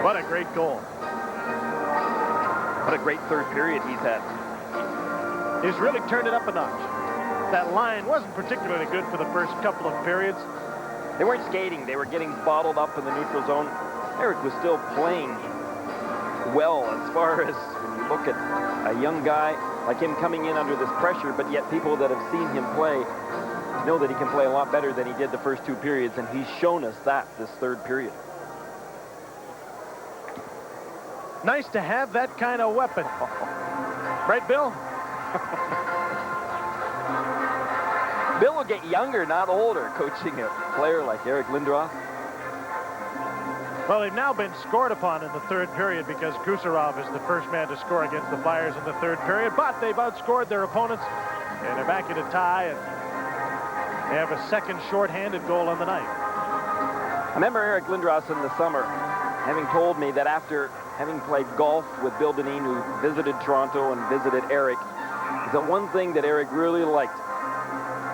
What a great goal. What a great third period he's had. He's really turned it up a notch. That line wasn't particularly good for the first couple of periods. They weren't skating. They were getting bottled up in the neutral zone. Eric was still playing well as far as when you look at a young guy like him coming in under this pressure, but yet people that have seen him play know that he can play a lot better than he did the first two periods, and he's shown us that this third period. Nice to have that kind of weapon. Right, Bill? Bill will get younger, not older, coaching a player like Eric Lindros. Well, they've now been scored upon in the third period because Kucherov is the first man to score against the Flyers in the third period, but they've outscored their opponents, and they're back in a tie, and they have a second shorthanded goal on the night. I remember Eric Lindros in the summer having told me that after having played golf with Bill Dineen, who visited Toronto and visited Eric, is that one thing that Eric really liked,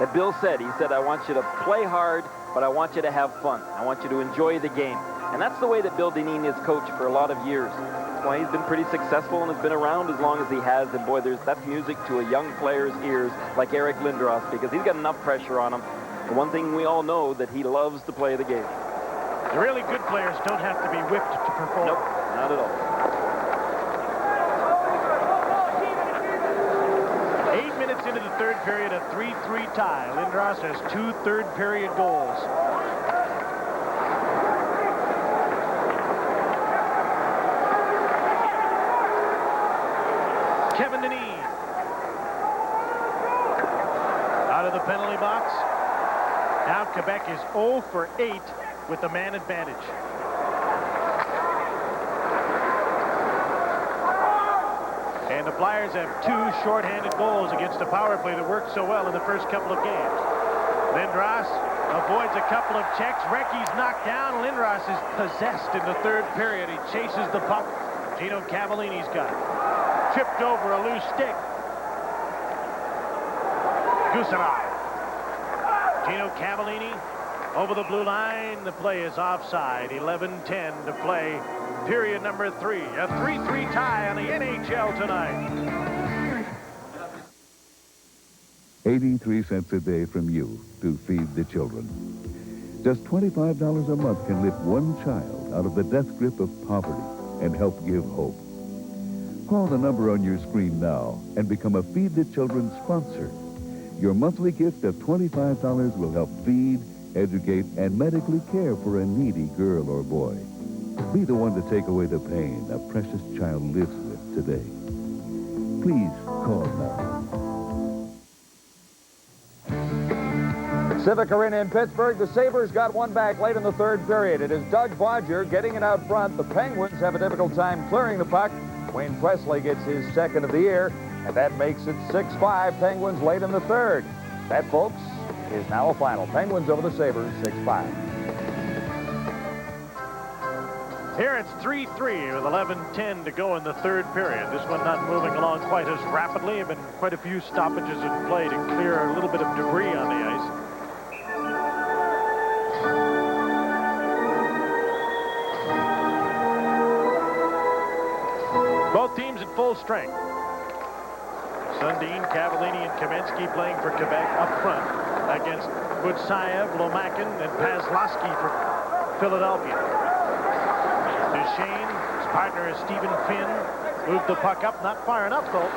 that Bill said, he said, I want you to play hard, but I want you to have fun. I want you to enjoy the game. And that's the way that Bill Dineen is coached for a lot of years. That's why he's been pretty successful and has been around as long as he has. And boy, that's music to a young player's ears like Eric Lindros, because he's got enough pressure on him. And one thing we all know, that he loves to play the game. The really good players don't have to be whipped to perform. Nope, not at all. 8 minutes into the third period, a 3-3 tie. Lindros has 2 third-period goals. Kevin Dineen out of the penalty box. Now Quebec is 0 for 8 with the man advantage. And the Flyers have 2 shorthanded goals against a power play that worked so well in the first couple of games. Lindros avoids a couple of checks. Recchi's knocked down. Lindros is possessed in the third period. He chases the puck. Gino Cavallini's got it. Tripped over a loose stick. Kucherov. Gino Cavallini over the blue line. The play is offside. 11:10 to play. Period number 3. A 3-3 tie on the NHL NHL tonight. 83 cents a day from you to feed the children. Just $25 a month can lift one child out of the death grip of poverty and help give hope. Call the number on your screen now and become a Feed the Children sponsor. Your monthly gift of $25 will help feed, educate, and medically care for a needy girl or boy. Be the one to take away the pain a precious child lives with today. Please call now. Civic Arena in Pittsburgh, the Sabres got one back late in the third period. It is Doug Bodger getting it out front. The Penguins have a difficult time clearing the puck. Wayne Presley gets his second of the year, and that makes it 6-5 Penguins late in the third. That, folks, is now a final. Penguins over the Sabres, 6-5. Here it's 3-3 with 11:10 to go in the third period. This one not moving along quite as rapidly. There have been quite a few stoppages in play to clear a little bit of debris on the ice. Both teams at full strength. Sundin, Cavallini, and Kamensky playing for Quebec up front against Butsayev, Lomakin, and Pazlowski for Philadelphia. Duchesne, his partner is Stephen Finn, moved the puck up, not far enough though.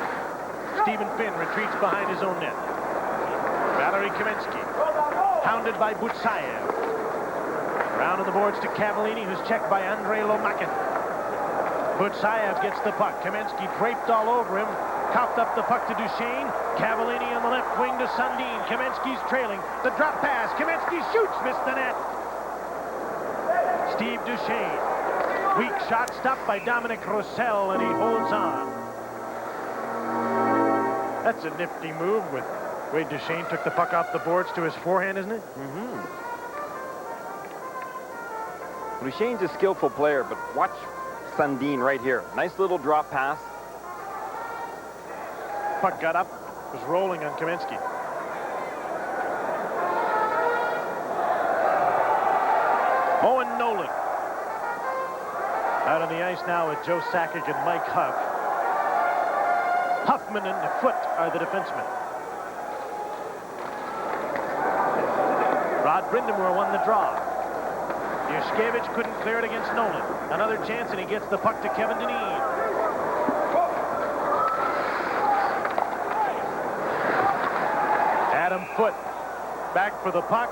Stephen Finn retreats behind his own net. Valery Kamensky, hounded by Butsayev. Round on the boards to Cavallini, who's checked by Andrei Lomakin. Butsayev gets the puck. Kamensky draped all over him. Coughed up the puck to Duchesne. Cavallini on the left wing to Sundin. Kamensky's trailing. The drop pass. Kamensky shoots. Missed the net. Steve Duchesne. Weak shot stopped by Dominic Roussel, and he holds on. That's a nifty move with Wade Duchesne took the puck off the boards to his forehand, isn't it? Mm-hmm. Duchesne's a skillful player, but watch Sundin right here. Nice little drop pass. Puck got up, was rolling on Kamensky. Owen Nolan. Out on the ice now with Joe Sakic and Mike Huff. Huffman and Foote are the defensemen. Rod Brindamore won the draw. Yushkevich couldn't clear it against Nolan. Another chance, and he gets the puck to Kevin Dineen. Adam Foote back for the puck.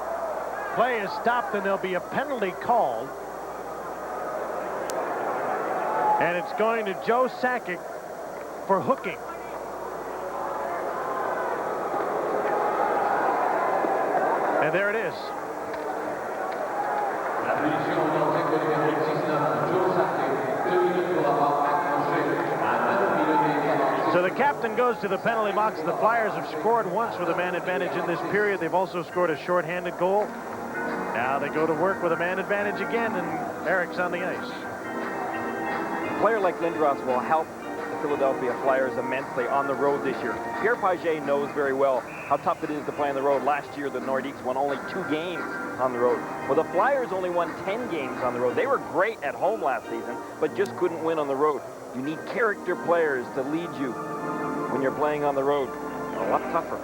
Play is stopped, and there'll be a penalty called. And it's going to Joe Sakic for hooking. And there it is. So the captain goes to the penalty box. The Flyers have scored once with a man advantage in this period. They've also scored a shorthanded goal. Now they go to work with a man advantage again, and Eric's on the ice. A player like Lindros will help the Philadelphia Flyers immensely on the road this year. Pierre Pagé knows very well how tough it is to play on the road. Last year, the Nordiques won only 2 games on the road. Well, the Flyers only won 10 games on the road. They were great at home last season, but just couldn't win on the road. You need character players to lead you when you're playing on the road. A lot tougher.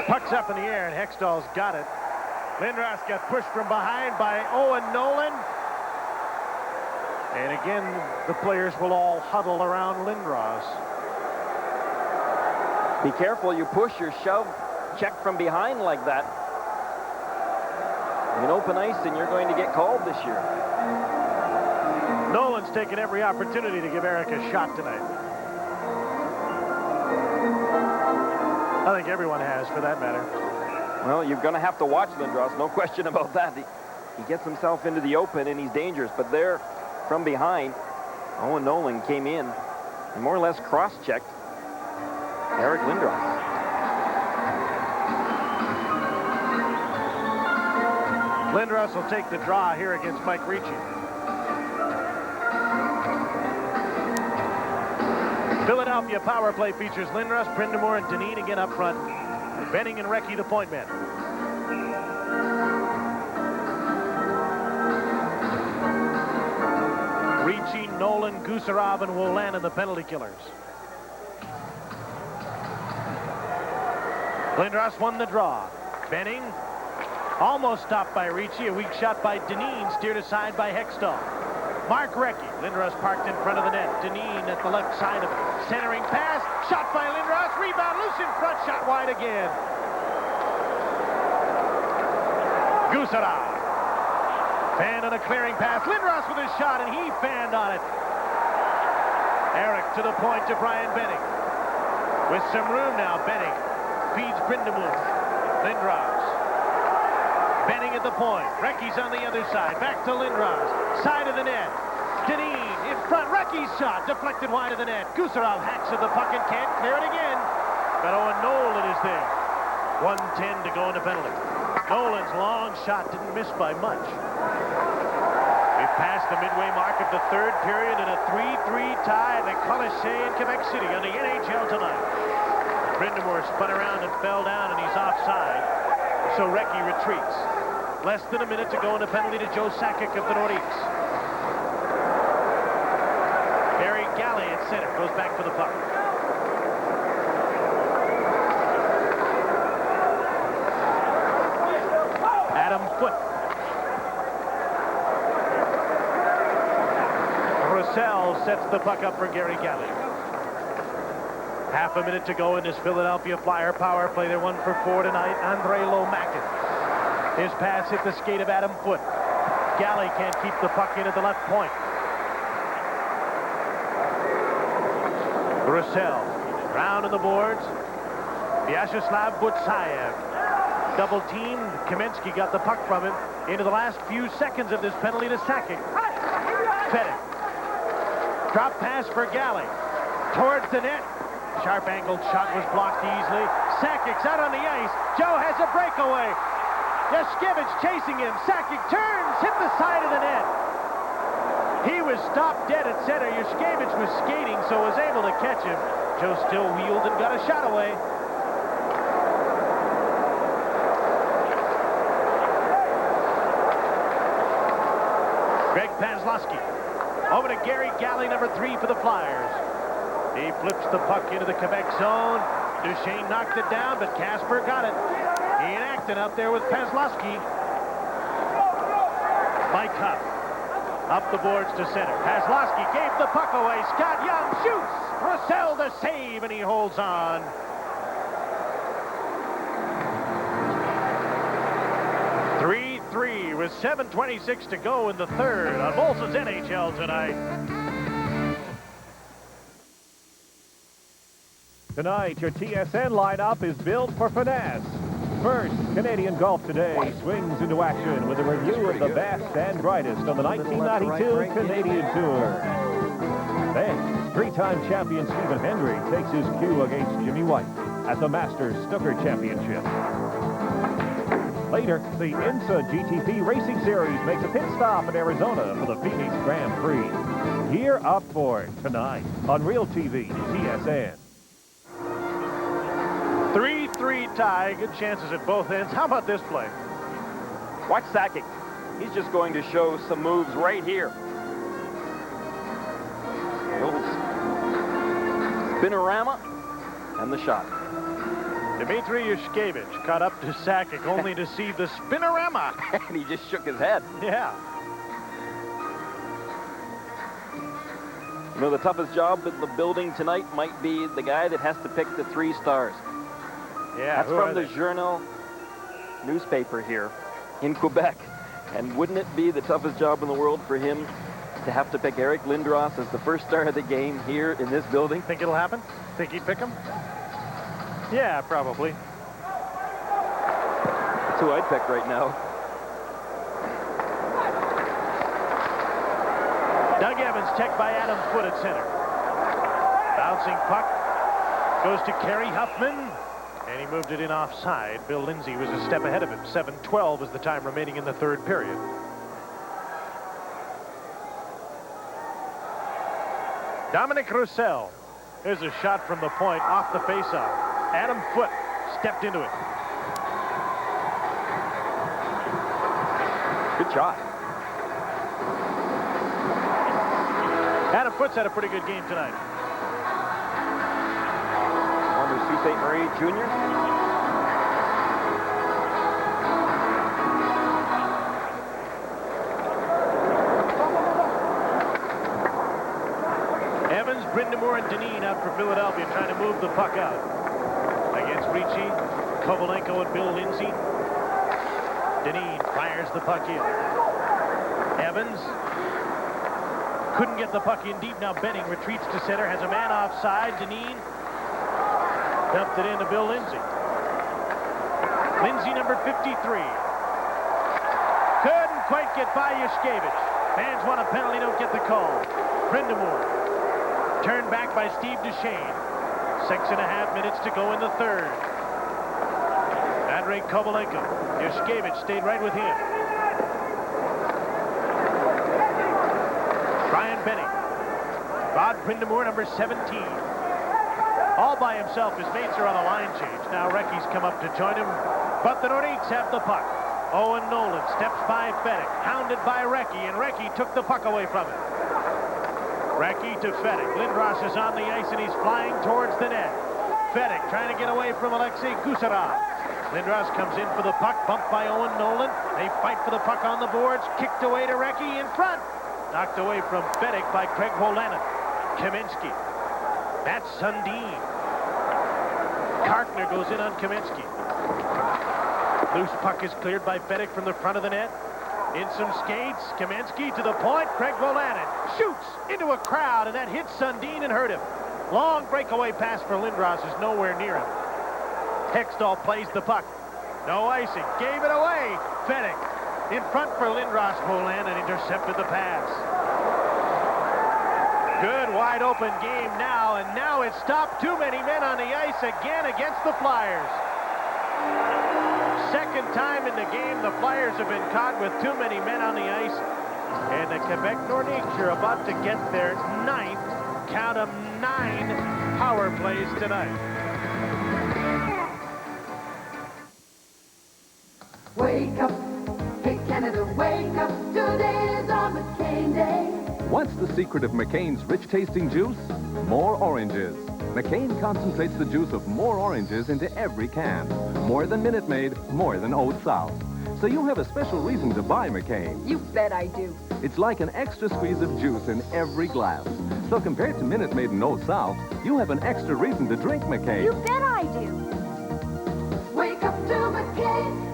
Puck's up in the air, and Hextall's got it. Lindros got pushed from behind by Owen Nolan. And again, the players will all huddle around Lindros. Be careful, you push or shove, check from behind like that. In open ice, and you're going to get called this year. Nolan's taken every opportunity to give Eric a shot tonight. I think everyone has, for that matter. Well, you're going to have to watch Lindros, no question about that. He gets himself into the open, and he's dangerous. But there, from behind, Owen Nolan came in and more or less cross-checked Eric Lindros. Lindros will take the draw here against Mike Ricci. Philadelphia power play features Lindros, Brindamore, and Dineen again up front. Benning and Recchi the point men. Ricci, Nolan, Gusarov, and Wolan, the penalty killers. Lindros won the draw. Benning almost stopped by Ricci. A weak shot by Dineen, steered aside by Hextall. Mark Recchi. Lindros parked in front of the net. Dineen at the left side of it. Centering pass. Shot by Lindros. Rebound loose in front. Shot wide again. Gusarov. Fanned on a clearing pass. Lindros with his shot, and he fanned on it. Eric to the point to Brian Benning. With some room now, Benning feeds Brindamore. Lindros. Benning at the point. Recchi's on the other side. Back to Lindros. Side of the net. Dineen in front. Recchi's shot deflected wide of the net. Gusarov hacks at the puck and can't clear it again. But Owen Nolan is there. 1:10 to go in the penalty. Nolan's long shot didn't miss by much. We've passed the midway mark of the third period in a 3-3 tie at the Colisée in Quebec City on the NHL tonight. Brindamore spun around and fell down, and he's offside. So Recchi retreats. Less than a minute to go in a penalty to Joe Sakic of the Nordiques. Gary Galley at center goes back for the puck. Adam Foote. Roussel sets the puck up for Gary Galley. Half a minute to go in this Philadelphia Flyer power play. They're 1 for 4 tonight. Andre Lomakin. His pass hit the skate of Adam Foote. Galley can't keep the puck in at the left point. Roussel. Round on the boards. Vyacheslav Butsayev. Double team. Kamensky got the puck from him into the last few seconds of this penalty to Sakic. Fed it. Drop pass for Galley. Towards the net. Sharp angled shot was blocked easily. Sakic's out on the ice. Joe has a breakaway. Yashkevich chasing him. Sakic turns, hit the side of the net. He was stopped dead at center. Yashkevich was skating, so was able to catch him. Joe still wheeled and got a shot away. Greg Paslowski. Over to Gary Galley, number 3 for the Flyers. He flips the puck into the Quebec zone. Duchesne knocked it down, but Casper got it. He and Acton out there with Paslowski. Mike Huff up the boards to center. Paslowski gave the puck away. Scott Young shoots. Roussel the save, and he holds on. With 7:26 to go in the third on Molson's NHL tonight. Tonight, your TSN lineup is built for finesse. First, Canadian Golf Today swings into action with a review of the best and brightest on the 1992 Canadian Tour. Then, three-time champion Stephen Hendry takes his cue against Jimmy White at the Masters Snooker Championship. Later, the INSA GTP Racing Series makes a pit stop in Arizona for the Phoenix Grand Prix. Gear up for it tonight on Real TV TSN. 3-3 tie. Good chances at both ends. How about this play? Watch Sakic. He's just going to show some moves right here. Little spinorama and the shot. Dmitry Yushkevich caught up to Sakic only to see the spinorama. And he just shook his head. Yeah. You know, the toughest job in the building tonight might be the guy that has to pick the 3 stars. Yeah, that's from the Journal newspaper here in Quebec. And wouldn't it be the toughest job in the world for him to have to pick Eric Lindros as the first star of the game here in this building? Think it'll happen? Think he'd pick him? Yeah, probably. That's who I'd pick right now. Doug Evans checked by Adam Foote at center. Bouncing puck goes to Kerry Huffman, and he moved it in offside. Bill Lindsay was a step ahead of him. 7:12 is the time remaining in the third period. Dominic Roussel. Here's a shot from the point off the faceoff. Adam Foote stepped into it. Good shot. Foote's had a pretty good game tonight. Former Sault Ste. Marie junior. Evans, Brindamore, and Deneen out for Philadelphia trying to move the puck out. Against Ricci, Kovalenko, and Bill Lindsay. Deneen fires the puck in. Evans couldn't get the puck in deep. Now Benning retreats to center, has a man offside. Deneen dumped it into Bill Lindsay. Lindsay, number 53. Couldn't quite get by Yushkevich. Fans want a penalty, don't get the call. Brindamore turned back by Steve Duchesne. 6.5 minutes to go in the third. Andrei Kovalenko. Yushkevich stayed right with him. Brian Benning. Rod Brindamore, number 17. All by himself. His mates are on a line change. Now Recky's come up to join him, but the Nordiques have the puck. Owen Nolan steps by Fedek, hounded by Recchi, and Recchi took the puck away from him. Recchi to Fedek. Lindros is on the ice, and he's flying towards the net. Fedek trying to get away from Alexei Gusarov. Lindros comes in for the puck, bumped by Owen Nolan. They fight for the puck on the boards, kicked away to Recchi in front. Knocked away from Fedek by Craig Wolanin. Kaminsky. That's Sundin. Kartner goes in on Kaminsky. Loose puck is cleared by Fedek from the front of the net. In some skates, Kaminsky to the point. Craig Wolanin shoots into a crowd, and that hits Sundin and hurt him. Long breakaway pass for Lindros is nowhere near him. Hextall plays the puck. No icing. Gave it away. Fedek in front for Lindros. Wolanin intercepted the pass. Good wide open game now, and now it's stopped. Too many men on the ice again against the Flyers. Second time in the game the Flyers have been caught with too many men on the ice, and the Quebec Nordiques are about to get their 9th, count 'em 9, power plays tonight. Wake up, hey Canada, wake up, today is our McCain Day. What's the secret of McCain's rich-tasting juice? More oranges. McCain concentrates the juice of more oranges into every can. More than Minute Maid, more than Old South. So you have a special reason to buy McCain. You bet I do. It's like an extra squeeze of juice in every glass. So compared to Minute Maid and Old South, you have an extra reason to drink McCain. You bet I do. Wake up to McCain.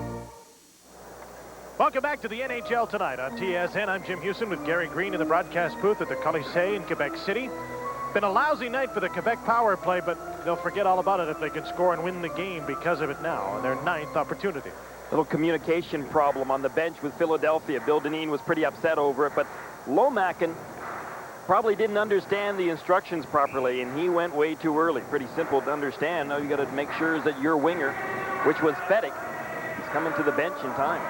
Welcome back to the NHL tonight on TSN. I'm Jim Houston with Gary Green in the broadcast booth at the Colisée in Quebec City. Been a lousy night for the Quebec power play, but they'll forget all about it if they can score and win the game because of it now on their 9th opportunity. Little communication problem on the bench with Philadelphia. Bill Deneen was pretty upset over it, but Lomakin probably didn't understand the instructions properly, and he went way too early. Pretty simple to understand. Now you got to make sure that your winger, which was Fedek, is coming to the bench in time.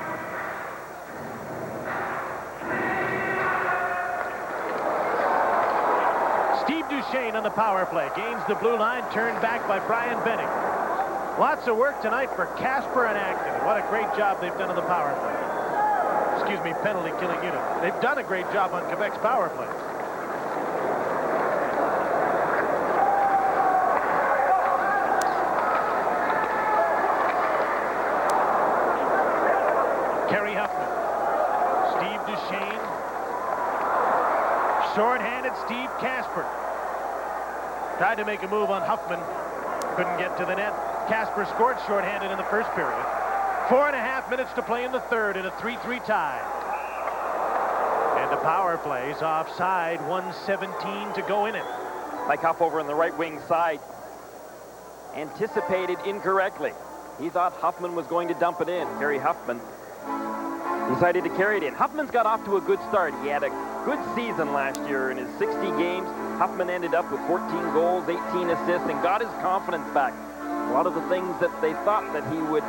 Steve Duchesne on the power play. Gains the blue line, turned back by Brian Benning. Lots of work tonight for Casper and Acton. What a great job they've done on the power play. Excuse me, penalty killing unit. They've done a great job on Quebec's power play. Kerry Huffman. Steve Duchesne. Short-handed Steve Casper. Tried to make a move on Huffman. Couldn't get to the net. Casper scored short-handed in the first period. 4.5 minutes to play in the third in a 3-3 tie. And the power plays offside. 1:17 to go in it. Mike Huff over on the right wing side anticipated incorrectly. He thought Huffman was going to dump it in. Kerry Huffman decided to carry it in. Huffman's got off to a good start. He had a good season last year in his 60 games. Huffman ended up with 14 goals, 18 assists, and got his confidence back. A lot of the things that they thought that he would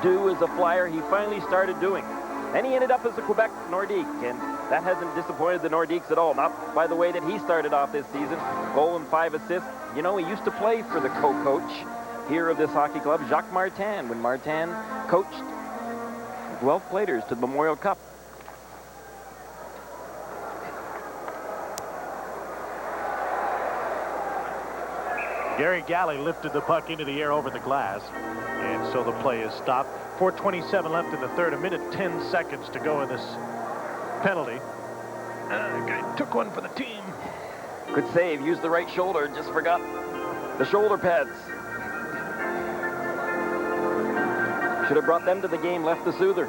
do as a Flyer, he finally started doing. Then he ended up as a Quebec Nordique, and that hasn't disappointed the Nordiques at all. Not by the way that he started off this season. Goal and 5 assists. You know, he used to play for the co-coach here of this hockey club, Jacques Martin, when Martin coached Guelph Platers to the Memorial Cup. Gary Galley lifted the puck into the air over the glass, and so the play is stopped. 4:27 left in the third, 1:10 seconds to go in this penalty. Guy took one for the team. Good save. Used the right shoulder. Just forgot the shoulder pads. Should have brought them to the game. Left the soother.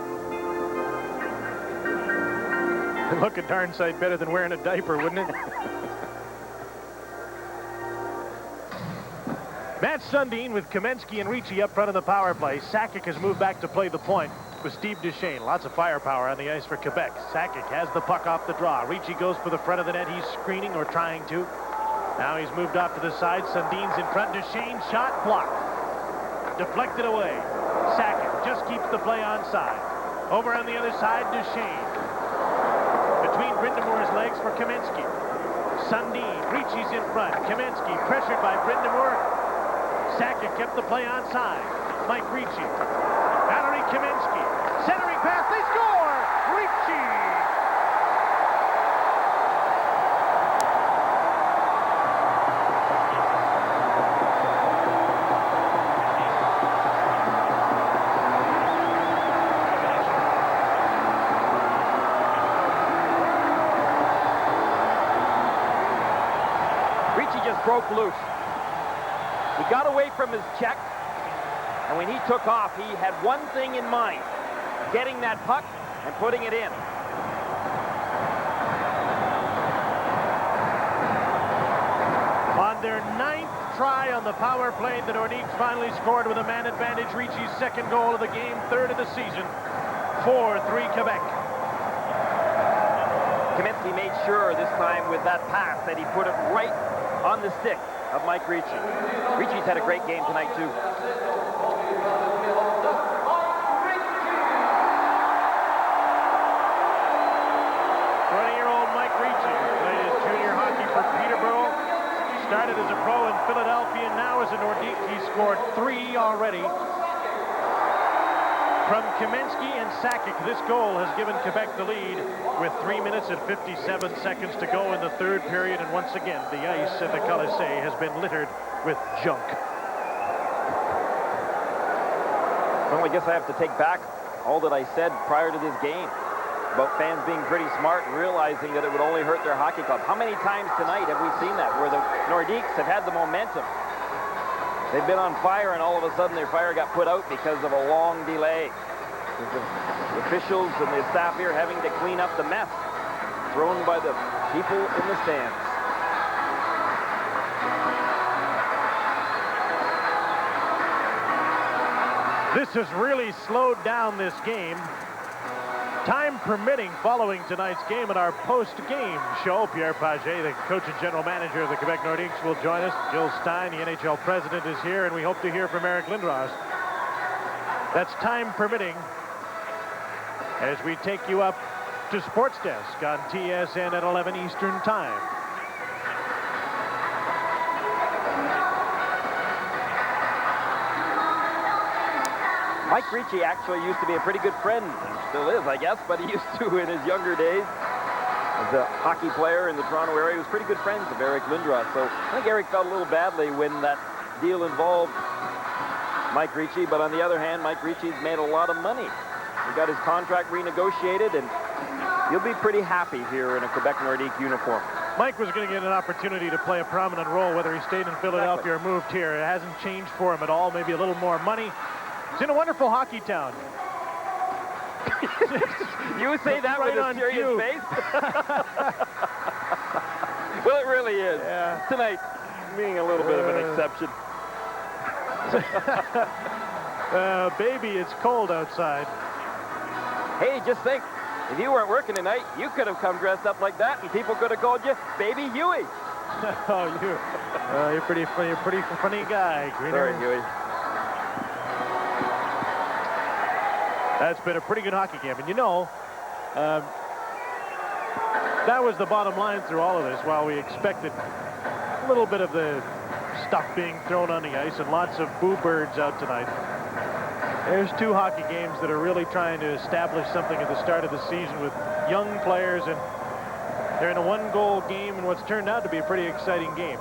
Look a darn sight better than wearing a diaper, wouldn't it? Matt Sundin with Kamensky and Ricci up front of the power play. Sakic has moved back to play the point with Steve Duchesne. Lots of firepower on the ice for Quebec. Sakic has the puck off the draw. Ricci goes for the front of the net. He's screening or trying to. Now he's moved off to the side. Sundin's in front. Duchesne shot blocked. Deflected away. Sakic just keeps the play onside. Over on the other side, Duchesne. Between Brindamour's legs for Kamensky. Sundin, Ricci's in front. Kamensky pressured by Brindamour. Sakic kept the play onside. Mike Ricci. Valery Kamensky. Centering pass. They score! Ricci! Ricci just broke loose. He got away from his check, and when he took off, he had one thing in mind, getting that puck and putting it in. On their 9th try on the power play, the Nordiques finally scored with a man advantage. Ricci's second goal of the game, third of the season. 4-3 Quebec. Kamensky made sure this time with that pass that he put it right on the stick of Mike Ricci. Ricci's had a great game tonight, too. 20-year-old Mike Ricci played his junior hockey for Peterborough. Started as a pro in Philadelphia, now as a Nordique. He scored 3 already. From Kamensky and Sakic, this goal has given Quebec the lead with 3 minutes and 57 seconds to go in the third period. And once again, the ice at the Colisée has been littered with junk. Well, I guess I have to take back all that I said prior to this game about fans being pretty smart and realizing that it would only hurt their hockey club. How many times tonight have we seen that, where the Nordiques have had the momentum? They've been on fire, and all of a sudden their fire got put out because of a long delay. The officials and the staff here having to clean up the mess thrown by the people in the stands. This has really slowed down this game. Time permitting, following tonight's game at our post-game show, Pierre Paget, the coach and general manager of the Quebec Nordiques, will join us. Gil Stein, the NHL president, is here, and we hope to hear from Eric Lindros. That's time permitting as we take you up to Sports Desk on TSN at 11 Eastern Time. Mike Ricci actually used to be a pretty good friend, still is, I guess, but he used to in his younger days. As a hockey player in the Toronto area, he was pretty good friends of Eric Lindros. So I think Eric felt a little badly when that deal involved Mike Ricci, but on the other hand, Mike Ricci's made a lot of money. He got his contract renegotiated, and he'll be pretty happy here in a Quebec Nordique uniform. Mike was going to get an opportunity to play a prominent role, whether he stayed in Philadelphia or moved here. It hasn't changed for him at all, maybe a little more money. He's in a wonderful hockey town. You say that right with a serious face? Well, it really is. Yeah. Tonight, being a little bit of an exception. Baby, it's cold outside. Hey, just think, if you weren't working tonight, you could have come dressed up like that, and people could have called you Baby Huey. Oh, you're pretty funny guy, Greener. Sorry, Huey. That's been a pretty good hockey game. And you know, that was the bottom line through all of this. While we expected a little bit of the stuff being thrown on the ice and lots of boo birds out tonight, there's 2 hockey games that are really trying to establish something at the start of the season with young players, and they're in a 1-goal game in what's turned out to be a pretty exciting game.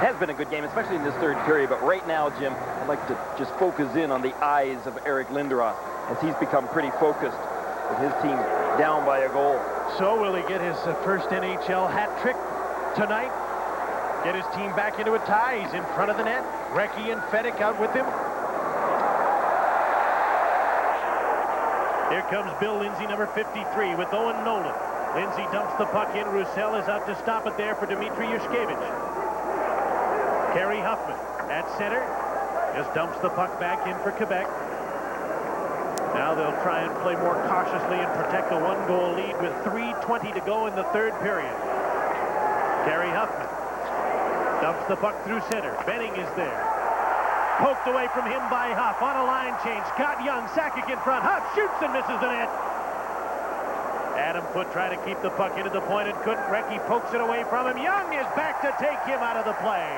has been a good game, especially in this third period. But right now, Jim, I'd like to just focus in on the eyes of Eric Lindros as he's become pretty focused with his team down by a goal. So will he get his first NHL hat trick tonight? Get his team back into a tie. He's in front of the net. Recchi and Fedek out with him. Here comes Bill Lindsay, number 53, with Owen Nolan. Lindsay dumps the puck in. Roussel is out to stop it there for Dmitry Yushkevich. Kerry Huffman at center. Just dumps the puck back in for Quebec. Now they'll try and play more cautiously and protect a one-goal lead with 3:20 to go in the third period. Kerry Huffman dumps the puck through center. Benning is there. Poked away from him by Huff on a line change. Scott Young, Sakic in front. Huff shoots and misses the net. Adam Foote trying to keep the puck into the point and couldn't. Recchi pokes it away from him. Young is back to take him out of the play.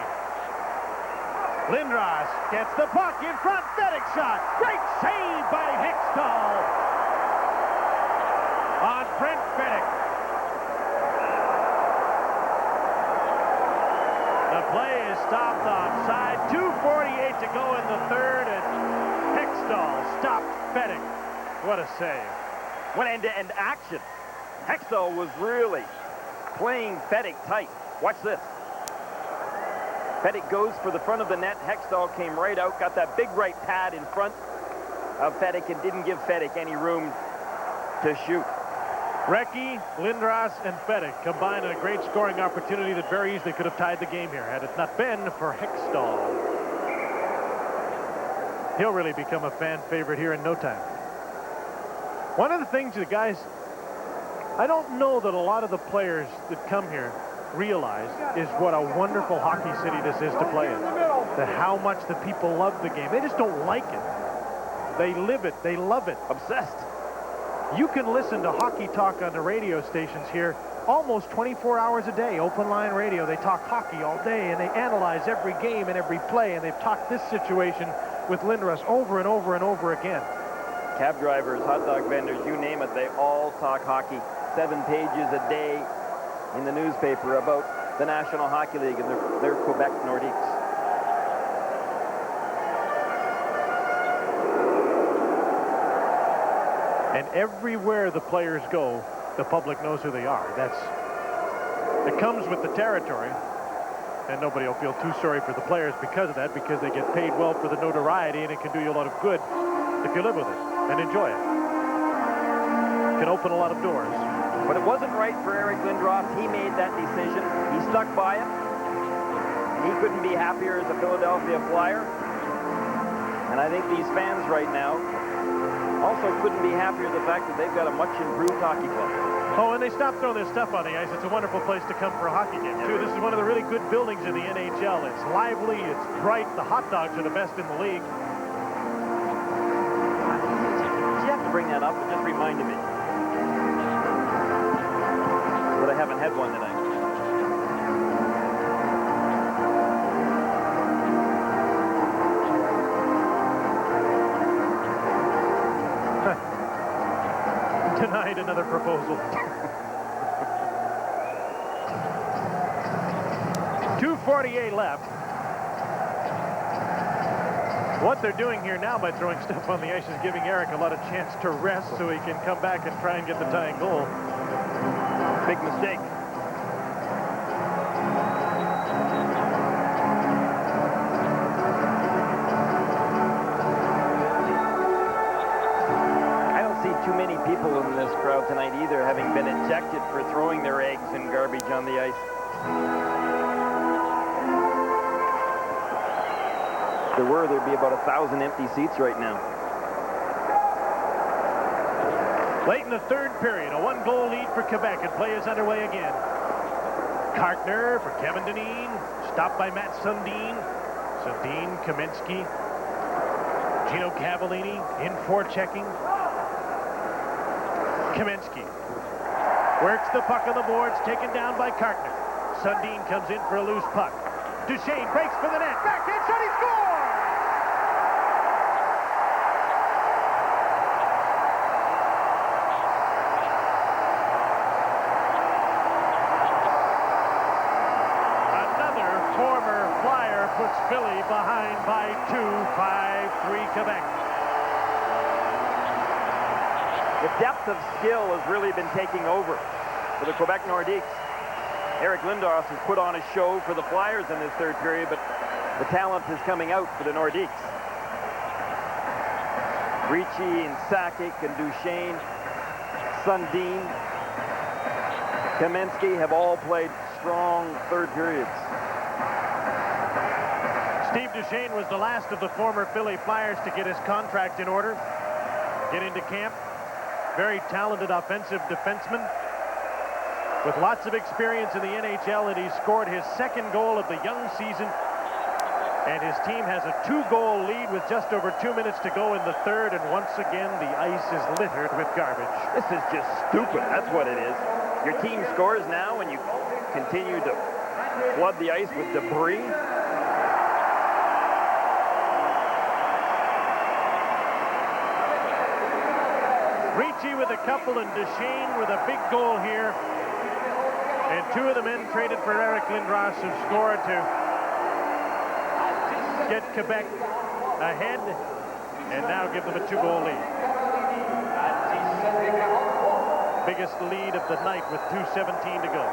Lindros gets the puck in front. Fedek shot. Great save by Hextall on Brent Fedek. The play is stopped offside. 2:48 to go in the third, and Hextall stopped Fedek. What a save. What end-to-end action. Hextall was really playing Fedek tight. Watch this. Fedek goes for the front of the net. Hextall came right out, got that big right pad in front of Fedek and didn't give Fedek any room to shoot. Recchi, Lindros, and Fedek combined in a great scoring opportunity that very easily could have tied the game here had it not been for Hextall. He'll really become a fan favorite here in no time. One of the things the guys, I don't know that a lot of the players that come here realize is what a wonderful hockey city this is to play in. That how much the people love the game. They just don't like it. They live it. They love it. Obsessed. You can listen to hockey talk on the radio stations here almost 24 hours a day. Open line radio. They talk hockey all day, and they analyze every game and every play, and they've talked this situation with Lindros over and over and over again. Cab drivers, hot dog vendors, you name it, they all talk hockey. 7 pages a day in the newspaper about the National Hockey League and their Quebec Nordiques. And everywhere the players go, the public knows who they are. It comes with the territory, and nobody will feel too sorry for the players because of that, because they get paid well for the notoriety, and it can do you a lot of good if you live with it and enjoy it. It can open a lot of doors. But it wasn't right for Eric Lindros. He made that decision. He stuck by it. He couldn't be happier as a Philadelphia Flyer. And I think these fans right now also couldn't be happier the fact that they've got a much improved hockey club. Oh, and they stopped throwing their stuff on the ice. It's a wonderful place to come for a hockey game, too. This is one of the really good buildings in the NHL. It's lively, it's bright. The hot dogs are the best in the league. You have to bring that up. It just reminded me that I haven't had one tonight. Tonight, another proposal. 2:48 left. What they're doing here now by throwing stuff on the ice is giving Eric a lot of chance to rest so he can come back and try and get the tying goal. Big mistake. Too many people in this crowd tonight either having been ejected for throwing their eggs and garbage on the ice. If there were, there'd be about 1,000 empty seats right now. Late in the third period, a one-goal lead for Quebec, and play is underway again. Kartner for Kevin Dineen, stopped by Matt Sundin. Sundin, Kaminsky, Gino Cavallini in forechecking. Kaminsky works the puck on the boards, taken down by Kartner. Sundin comes in for a loose puck. Duchesne breaks for the net. Backhand shot, he scores! Another former Philly behind by 2, 5-3 Quebec. The depth of skill has really been taking over for the Quebec Nordiques. Eric Lindros has put on a show for the Flyers in this third period, but the talent is coming out for the Nordiques. Ricci and Sakic and Duchesne, Sundin, Kaminsky have all played strong third periods. Steve Duchesne was the last of the former Philly Flyers to get his contract in order, get into camp. Very talented offensive defenseman with lots of experience in the NHL, and he scored his second goal of the young season. And his team has a 2-goal lead with just over 2 minutes to go in the third, and once again the ice is littered with garbage. This is just stupid. That's what it is. Your team scores now and you continue to flood the ice with debris. Ricci with a couple and Duchesne with a big goal here. And 2 of the men traded for Eric Lindros have scored to get Quebec ahead and now give them a 2-goal lead. Biggest lead of the night with 2:17 to go.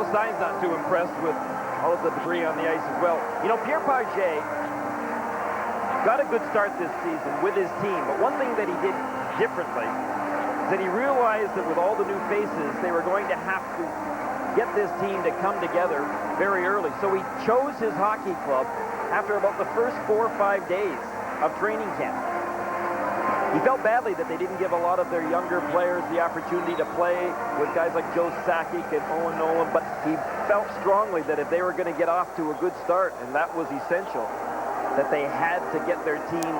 Stein's not too impressed with all of the debris on the ice as well. You know, Pierre Pagé got a good start this season with his team, but one thing that he did differently is that he realized that with all the new faces, they were going to have to get this team to come together very early. So he chose his hockey club after about the first 4 or 5 days of training camp. He felt badly that they didn't give a lot of their younger players the opportunity to play with guys like Joe Sakic and Owen Nolan, but he felt strongly that if they were going to get off to a good start, and that was essential, that they had to get their team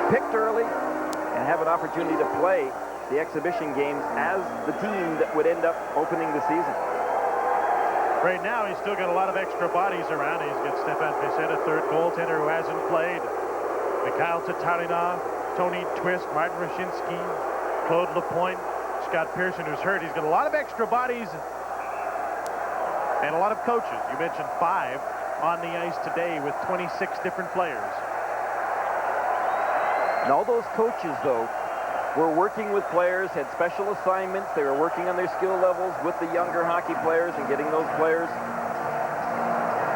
picked early and have an opportunity to play the exhibition games as the team that would end up opening the season. Right now, he's still got a lot of extra bodies around. He's got Stefan Bissett, a third goaltender who hasn't played. Mikhail Tatarinov, Tony Twist, Martin Rashinsky, Claude Lapointe, Scott Pearson, who's hurt. He's got a lot of extra bodies and a lot of coaches. You mentioned 5 on the ice today with 26 different players. And all those coaches, though, were working with players, had special assignments. They were working on their skill levels with the younger hockey players and getting those players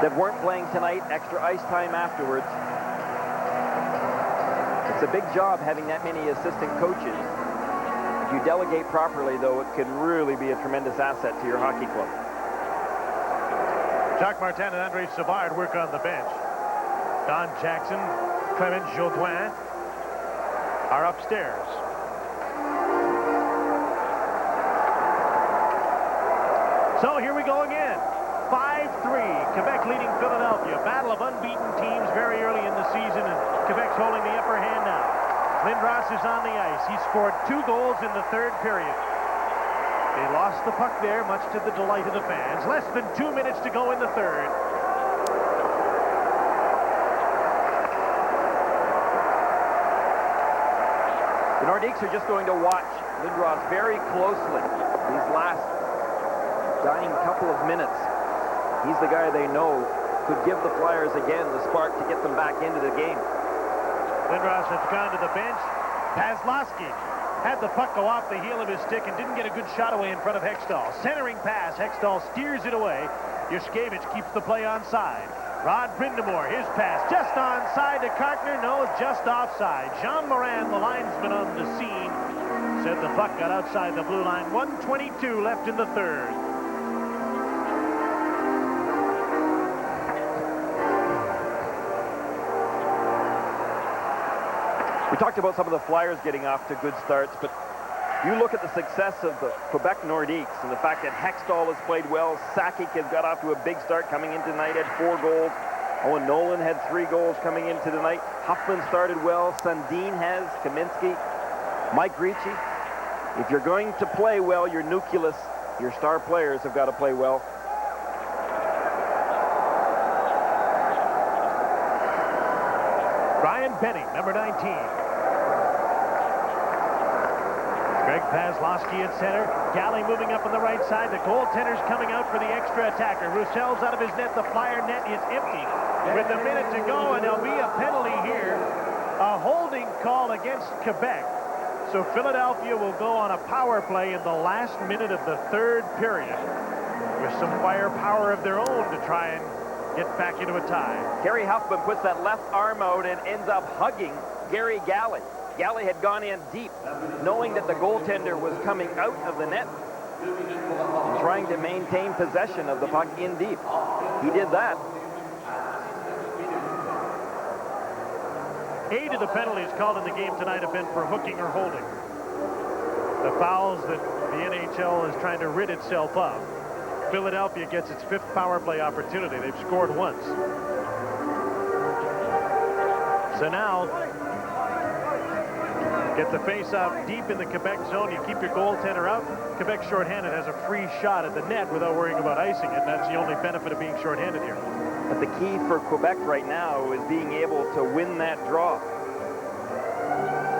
that weren't playing tonight extra ice time afterwards. It's a big job having that many assistant coaches. If you delegate properly, though, it can really be a tremendous asset to your hockey club. Jacques Martin and Andre Savard work on the bench. Don Jackson, Clement Jodoin are upstairs. So here we go again. 5-3, Quebec leading Philadelphia. Battle of unbeaten teams very early in the season, and Quebec's holding the upper hand now. Lindros is on the ice. He scored 2 goals in the third period. They lost the puck there, much to the delight of the fans. Less than 2 minutes to go in the third. The Nordiques are just going to watch Lindros very closely these last dying couple of minutes. He's the guy they know could give the Flyers again the spark to get them back into the game. Lindros has gone to the bench. Paslowski had the puck go off the heel of his stick and didn't get a good shot away in front of Hextall. Centering pass. Hextall steers it away. Yushkevich keeps the play onside. Rod Brindamore, his pass just onside to Kartner. No, just offside. Jean Morin, the linesman on the scene, said the puck got outside the blue line. 1:22 left in the third. We talked about some of the Flyers getting off to good starts, but you look at the success of the Quebec Nordiques and the fact that Hextall has played well. Sakic has got off to a big start coming into tonight, had 4 goals. Owen Nolan had 3 goals coming into the night. Huffman started well. Sundin has. Kaminsky. Mike Ricci. If you're going to play well, your nucleus, your star players have got to play well. Benny, number 19. Greg Paslowski at center. Galley moving up on the right side. The goaltender's coming out for the extra attacker. Roussel's out of his net. The Flyer net is empty with a minute to go, and there'll be a penalty here. A holding call against Quebec. So Philadelphia will go on a power play in the last minute of the third period with some firepower of their own to try and get back into a tie. Gary Huffman puts that left arm out and ends up hugging Gary Galley. Galley had gone in deep, knowing that the goaltender was coming out of the net and trying to maintain possession of the puck in deep. He did that. 8 of the penalties called in the game tonight have been for hooking or holding. The fouls that the NHL is trying to rid itself of. Philadelphia gets its 5th power play opportunity. They've scored once. So now, get the face-off deep in the Quebec zone. You keep your goaltender out. Quebec shorthanded has a free shot at the net without worrying about icing it. That's the only benefit of being shorthanded here. But the key for Quebec right now is being able to win that draw.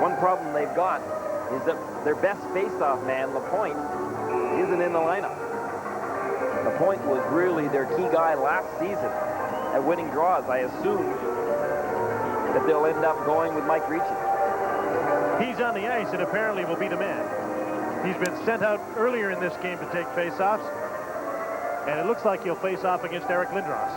One problem they've got is that their best face-off man, Lapointe, isn't in the lineup. Lapointe was really their key guy last season at winning draws. I assume that they'll end up going with Mike Ricci. He's on the ice and apparently will be the man. He's been sent out earlier in this game to take face-offs, and it looks like he'll face off against Eric Lindros.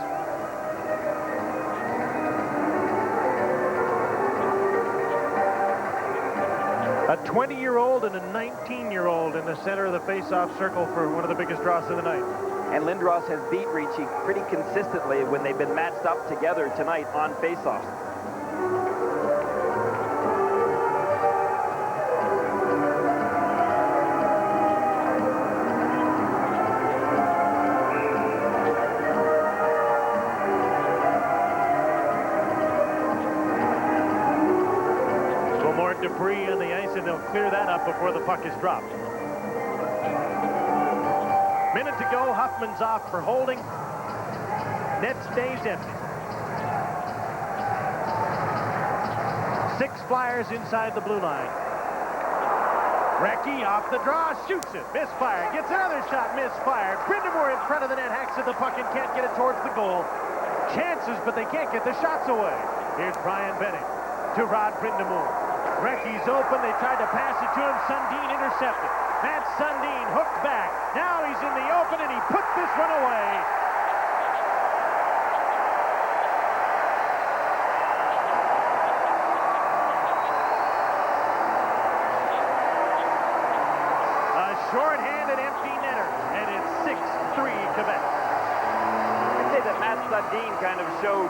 A 20-year-old and a 19-year-old in the center of the face-off circle for one of the biggest draws of the night. And Lindros has beat Ricci pretty consistently when they've been matched up together tonight on face-offs. Debris on the ice, and they'll clear that up before the puck is dropped. Minute to go. Huffman's off for holding. Net stays empty. 6 Flyers inside the blue line. Recchi off the draw, shoots it, misfire, gets another shot, misfired. Brind'Amour in front of the net, hacks at the puck and can't get it towards the goal. Chances, but they can't get the shots away. Here's Brian Benny to Rod Brind'Amour. Recchi's open. They tried to pass it to him. Sundin intercepted. Matt Sundin hooked back. Now he's in the open, and he put this one away. A short-handed empty netter, and it's 6-3 Quebec. I'd say that Matt Sundin kind of showed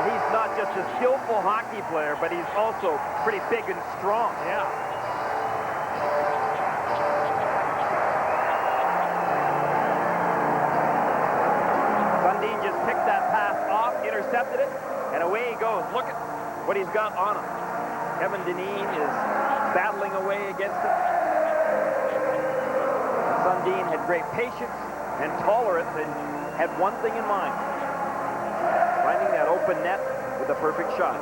he's not just a skillful hockey player, but he's also pretty big and strong. Yeah. Sundin just picked that pass off, intercepted it, and away he goes. Look at what he's got on him. Kevin Dineen is battling away against him. Sundin had great patience and tolerance and had one thing in mind: finding that open net with a perfect shot.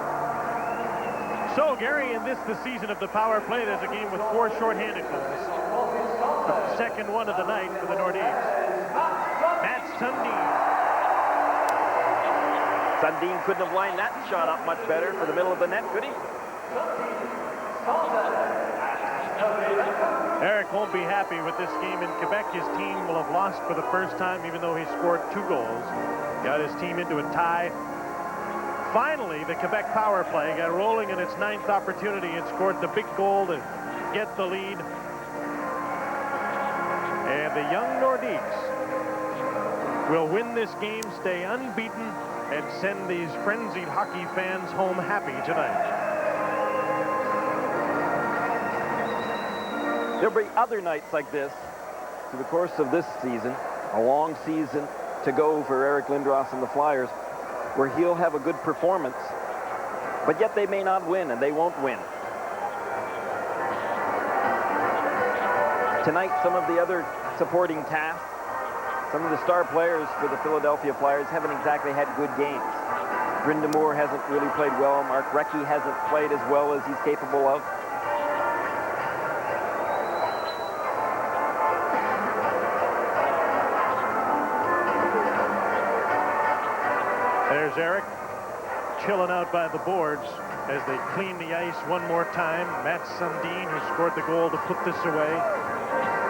So, Gary, in this, the season of the power play, there's a game with 4 shorthanded goals. The second one of the night for the Nordiques. Matt Sundin. Sundin couldn't have lined that shot up much better for the middle of the net, could he? Eric won't be happy with this game in Quebec. His team will have lost for the first time, even though he scored 2 goals. Got his team into a tie. Finally, the Quebec power play got rolling in its 9th opportunity and scored the big goal to get the lead. And the young Nordiques will win this game, stay unbeaten, and send these frenzied hockey fans home happy tonight. There'll be other nights like this through the course of this season, a long season to go for Eric Lindros and the Flyers, where he'll have a good performance, but yet they may not win, and they won't win. Tonight, some of the other supporting cast, some of the star players for the Philadelphia Flyers haven't exactly had good games. Brind'Amour hasn't really played well. Mark Recchi hasn't played as well as he's capable of. There's Eric chilling out by the boards as they clean the ice one more time. Matt Sundin, who scored the goal to put this away.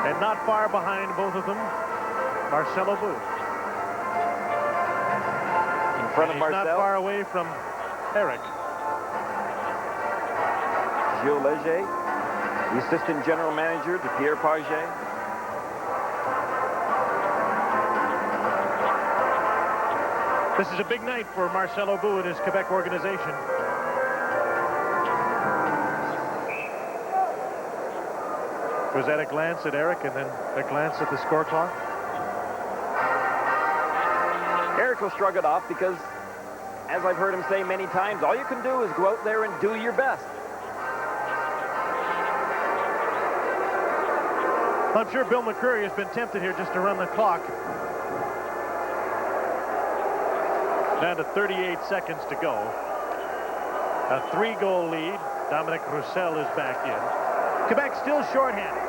And not far behind both of them, Marcelo Booth. In front of Marcel. Not far away from Eric. Gilles Leger, the assistant general manager to Pierre Paget. This is a big night for Marcelo Booth and his Quebec organization. Was that a glance at Eric and then a glance at the score clock? Eric will shrug it off because, as I've heard him say many times, all you can do is go out there and do your best. I'm sure Bill McCreary has been tempted here just to run the clock. Down to 38 seconds to go. A 3-goal lead. Dominic Roussel is back in. Quebec still shorthanded.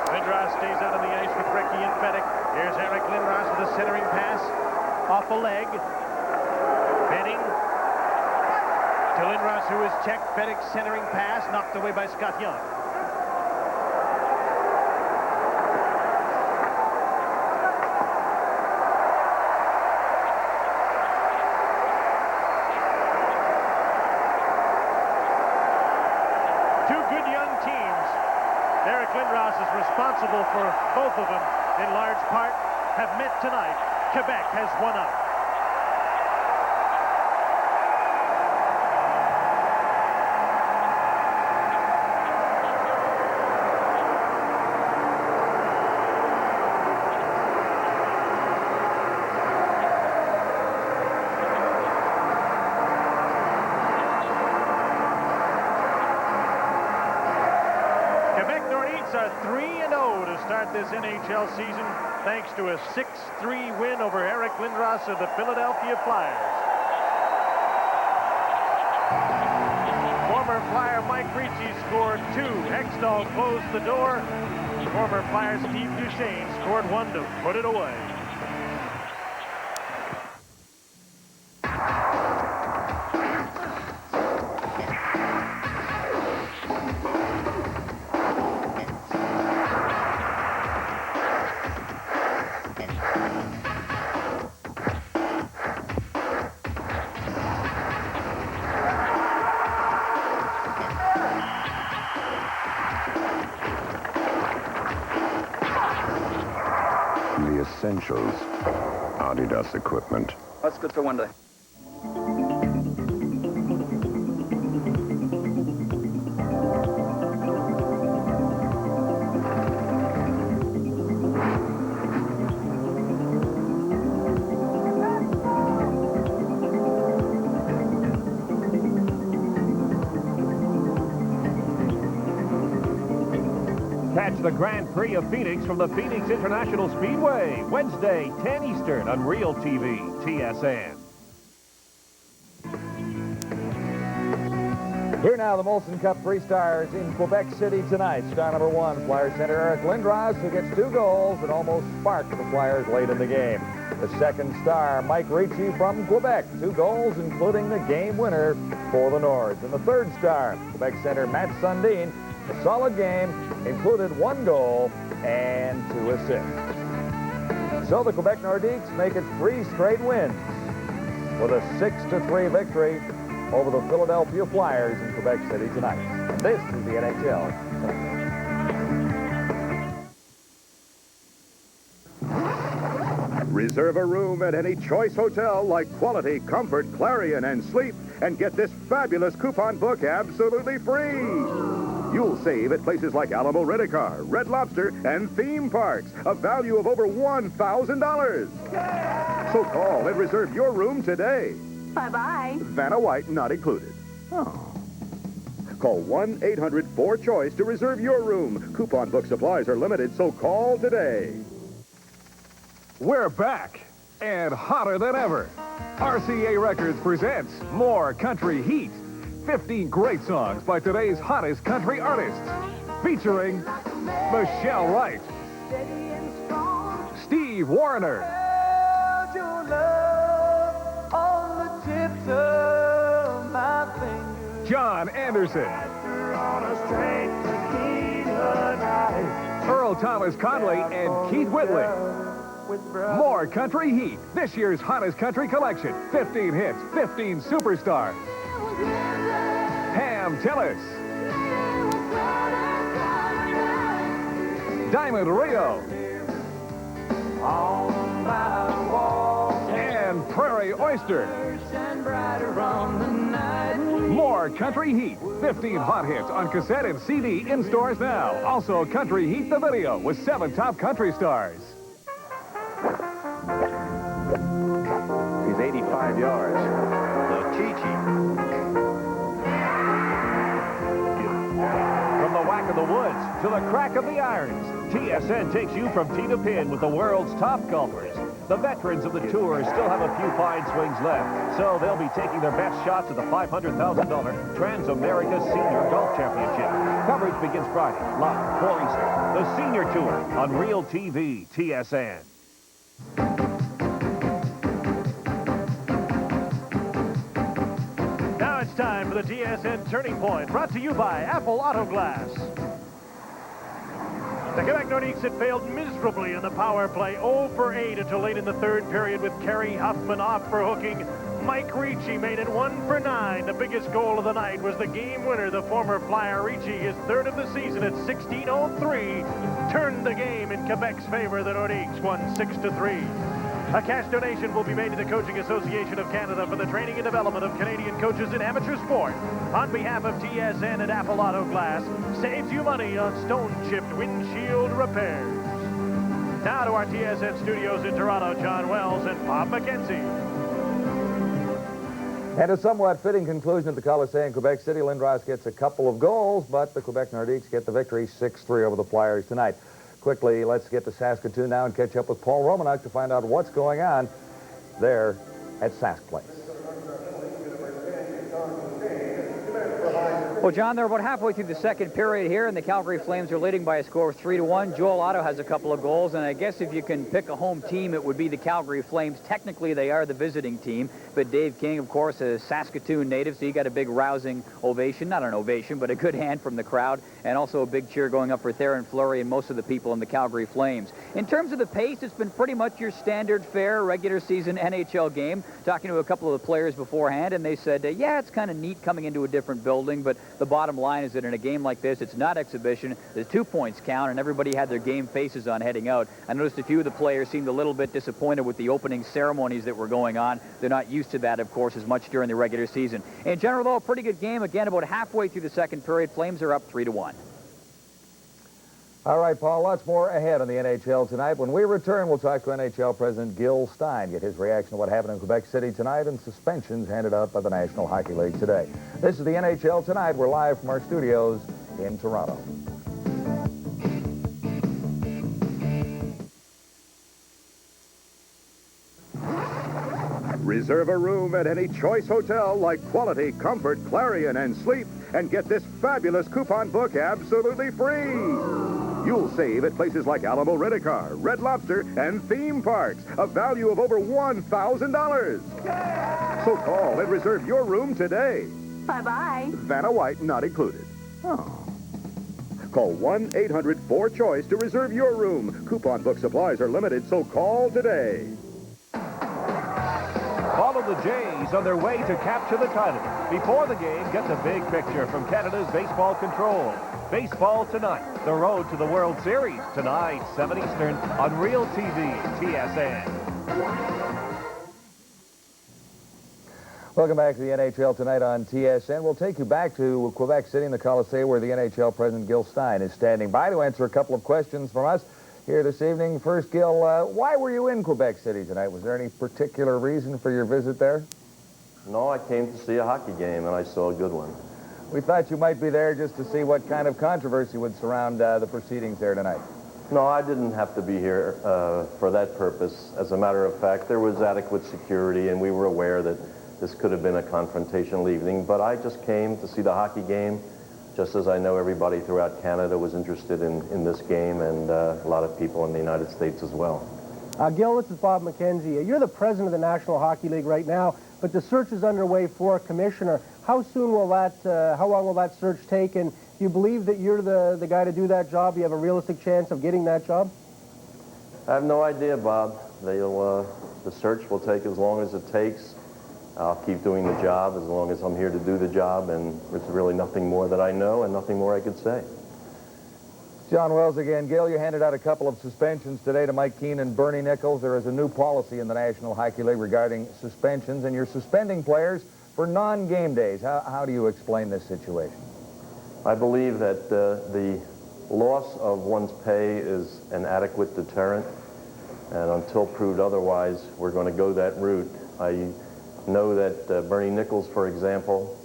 Lindros stays out on the ice with Recchi and Fedek. Here's Eric Lindros with a centering pass. Off a leg. Benning. To Lindros, who is checked. Fedek's centering pass knocked away by Scott Young. Lindros is responsible for both of them in large part, have met tonight. Quebec has won out. Are 3-0 to start this NHL season thanks to a 6-3 win over Eric Lindros of the Philadelphia Flyers. Former Flyer Mike Ricci scored 2. Hextall closed the door. Former Flyer Steve Duchesne scored 1 to put it away. Essentials. Adidas equipment. That's good for one day. Catch the Grand Prix of Phoenix from the Phoenix International Speedway, Wednesday, 10 Eastern on Real TV, TSN. Here now, the Molson Cup 3 stars in Quebec City tonight. Star number 1, Flyers center Eric Lindros, who gets 2 goals and almost sparked the Flyers late in the game. The second star, Mike Ricci from Quebec, 2 goals, including the game winner for the Nords. And the third star, Quebec center Matt Sundin, a solid game, included 1 goal and 2 assists. So the Quebec Nordiques make it 3 straight wins with a 6-3 victory over the Philadelphia Flyers in Quebec City tonight. And this is the NHL. Reserve a room at any choice hotel like Quality, Comfort, Clarion, and Sleep, and get this fabulous coupon book absolutely free. You'll save at places like Alamo Rent-A-Car, Red Lobster, and theme parks, a value of over $1,000. So call and reserve your room today. Bye-bye. Vanna White not included. Oh. Call 1-800-4CHOICE to reserve your room. Coupon book supplies are limited, so call today. We're back and hotter than ever. RCA Records presents More Country Heat. 15 great songs by today's hottest country artists. Featuring Michelle Wright, Steve Wariner, John Anderson, Earl Thomas Conley, and Keith Whitley. More Country Heat, this year's hottest country collection. 15 hits, 15 superstars. Pam Tillis, Diamond Rio, and Prairie Oyster. More Country Heat, 15 hot hits on cassette and CD in stores now. Also, Country Heat the video with 7 top country stars. He's 85 yards. The Chi-Chi. From the whack of the woods to the crack of the irons, TSN takes you from tee to pin with the world's top golfers. The veterans of the tour still have a few fine swings left, so they'll be taking their best shots at the $500,000 Trans-America Senior Golf Championship. Coverage begins Friday, live, 4 Eastern. The Senior Tour on Real TV, TSN. Now it's time for the TSN Turning Point, brought to you by Apple Auto Glass. The Quebec Nordiques had failed miserably in the power play, 0 for 8 until late in the third period with Kerry Huffman off for hooking. Mike Ricci made it 1 for 9. The biggest goal of the night was the game winner. The former Flyer Ricci, his third of the season at 16:03, turned the game in Quebec's favor. The Nordiques won 6-3. A cash donation will be made to the Coaching Association of Canada for the training and development of Canadian coaches in amateur sport. On behalf of TSN and Apple Auto Glass, saves you money on stone-chipped windshield repairs. Now to our TSN studios in Toronto, John Wells and Bob McKenzie. And a somewhat fitting conclusion at the Coliseum in Quebec City. Lindros gets a couple of goals, but the Quebec Nordiques get the victory 6-3 over the Flyers tonight. Quickly, let's get to Saskatoon now and catch up with Paul Romanuk to find out what's going on there at Sask Place. Well, John, they're about halfway through the second period here, and the Calgary Flames are leading by a score of 3-1. Joel Otto has a couple of goals, and I guess if you can pick a home team, it would be the Calgary Flames. Technically, they are the visiting team, but Dave King, of course, is a Saskatoon native, so he got a big rousing ovation. Not an ovation, but a good hand from the crowd, and also a big cheer going up for Theron Fleury and most of the people in the Calgary Flames. In terms of the pace, it's been pretty much your standard fare regular season NHL game. Talking to a couple of the players beforehand, and they said, yeah, it's kind of neat coming into a different building, but the bottom line is that in a game like this, it's not exhibition. The 2 points count, and everybody had their game faces on heading out. I noticed a few of the players seemed a little bit disappointed with the opening ceremonies that were going on. They're not used to that, of course, as much during the regular season. In general, though, a pretty good game. Again, about halfway through the second period, Flames are up 3-1. All right, Paul, lots more ahead on the NHL tonight. When we return, we'll talk to NHL President Gil Stein, get his reaction to what happened in Quebec City tonight and suspensions handed out by the National Hockey League today. This is the NHL Tonight. We're live from our studios in Toronto. Reserve a room at any choice hotel like Quality, Comfort, Clarion, and Sleep, and get this fabulous coupon book absolutely free. You'll save at places like Alamo Rent-A-Car, Red Lobster, and theme parks, a value of over $1,000. So call and reserve your room today. Bye-bye. Vanna White not included. Oh. Call 1-800-4CHOICE to reserve your room. Coupon book supplies are limited, so call today. Follow the Jays on their way to capture the title. Before the game, get the big picture from Canada's baseball control. Baseball Tonight, the road to the World Series. Tonight, 7 Eastern on Real TV, TSN. Welcome back to the NHL Tonight on TSN. We'll take you back to Quebec City in the Coliseum where the NHL President Gil Stein is standing by to answer a couple of questions from us here this evening. First, Gil, why were you in Quebec City tonight? Was there any particular reason for your visit there? No, I came to see a hockey game, and I saw a good one. We thought you might be there just to see what kind of controversy would surround the proceedings there tonight. No, I didn't have to be here for that purpose. As a matter of fact, there was adequate security, and we were aware that this could have been a confrontational evening, but I just came to see the hockey game, just as I know everybody throughout Canada was interested in this game, and a lot of people in the United States as well. Gil, this is Bob McKenzie. You're the president of the National Hockey League right now, but the search is underway for a commissioner. How long will that search take, and do you believe that you're the guy to do that job? You have a realistic chance of getting that job? I have no idea, Bob. The search will take as long as it takes. I'll keep doing the job as long as I'm here to do the job, and there's really nothing more that I know and nothing more I could say. John Wells again. Gil, you handed out a couple of suspensions today to Mike Keane and Bernie Nichols. There is a new policy in the National Hockey League regarding suspensions, and you're suspending players for non-game days. How do you explain this situation? I believe that the loss of one's pay is an adequate deterrent, and until proved otherwise, we're going to go that route. I know that Bernie Nichols, for example,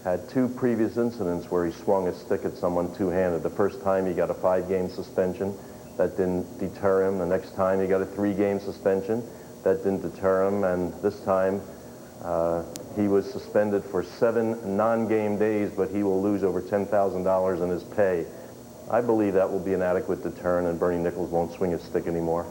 had 2 previous incidents where he swung a stick at someone two-handed. The first time he got a 5-game suspension. That didn't deter him. The next time he got a 3-game suspension. That didn't deter him. And this time he was suspended for 7 non-game days, but he will lose over $10,000 in his pay. I believe that will be an adequate deterrent, and Bernie Nichols won't swing his stick anymore.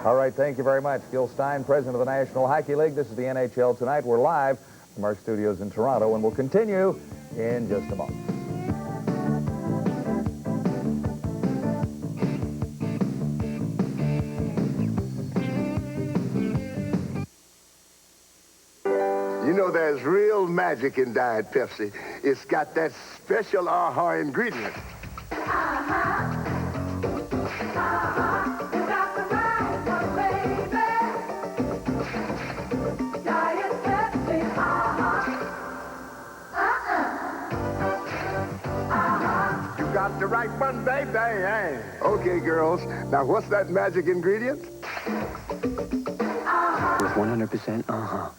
All right, thank you very much. Gil Stein, president of the National Hockey League. This is the NHL Tonight. We're live from our studios in Toronto, and we'll continue in just a moment. You know, there's real magic in Diet Pepsi. It's got that special aha ingredient. The right one, baby. Hey. Okay, girls. Now, what's that magic ingredient? With 100%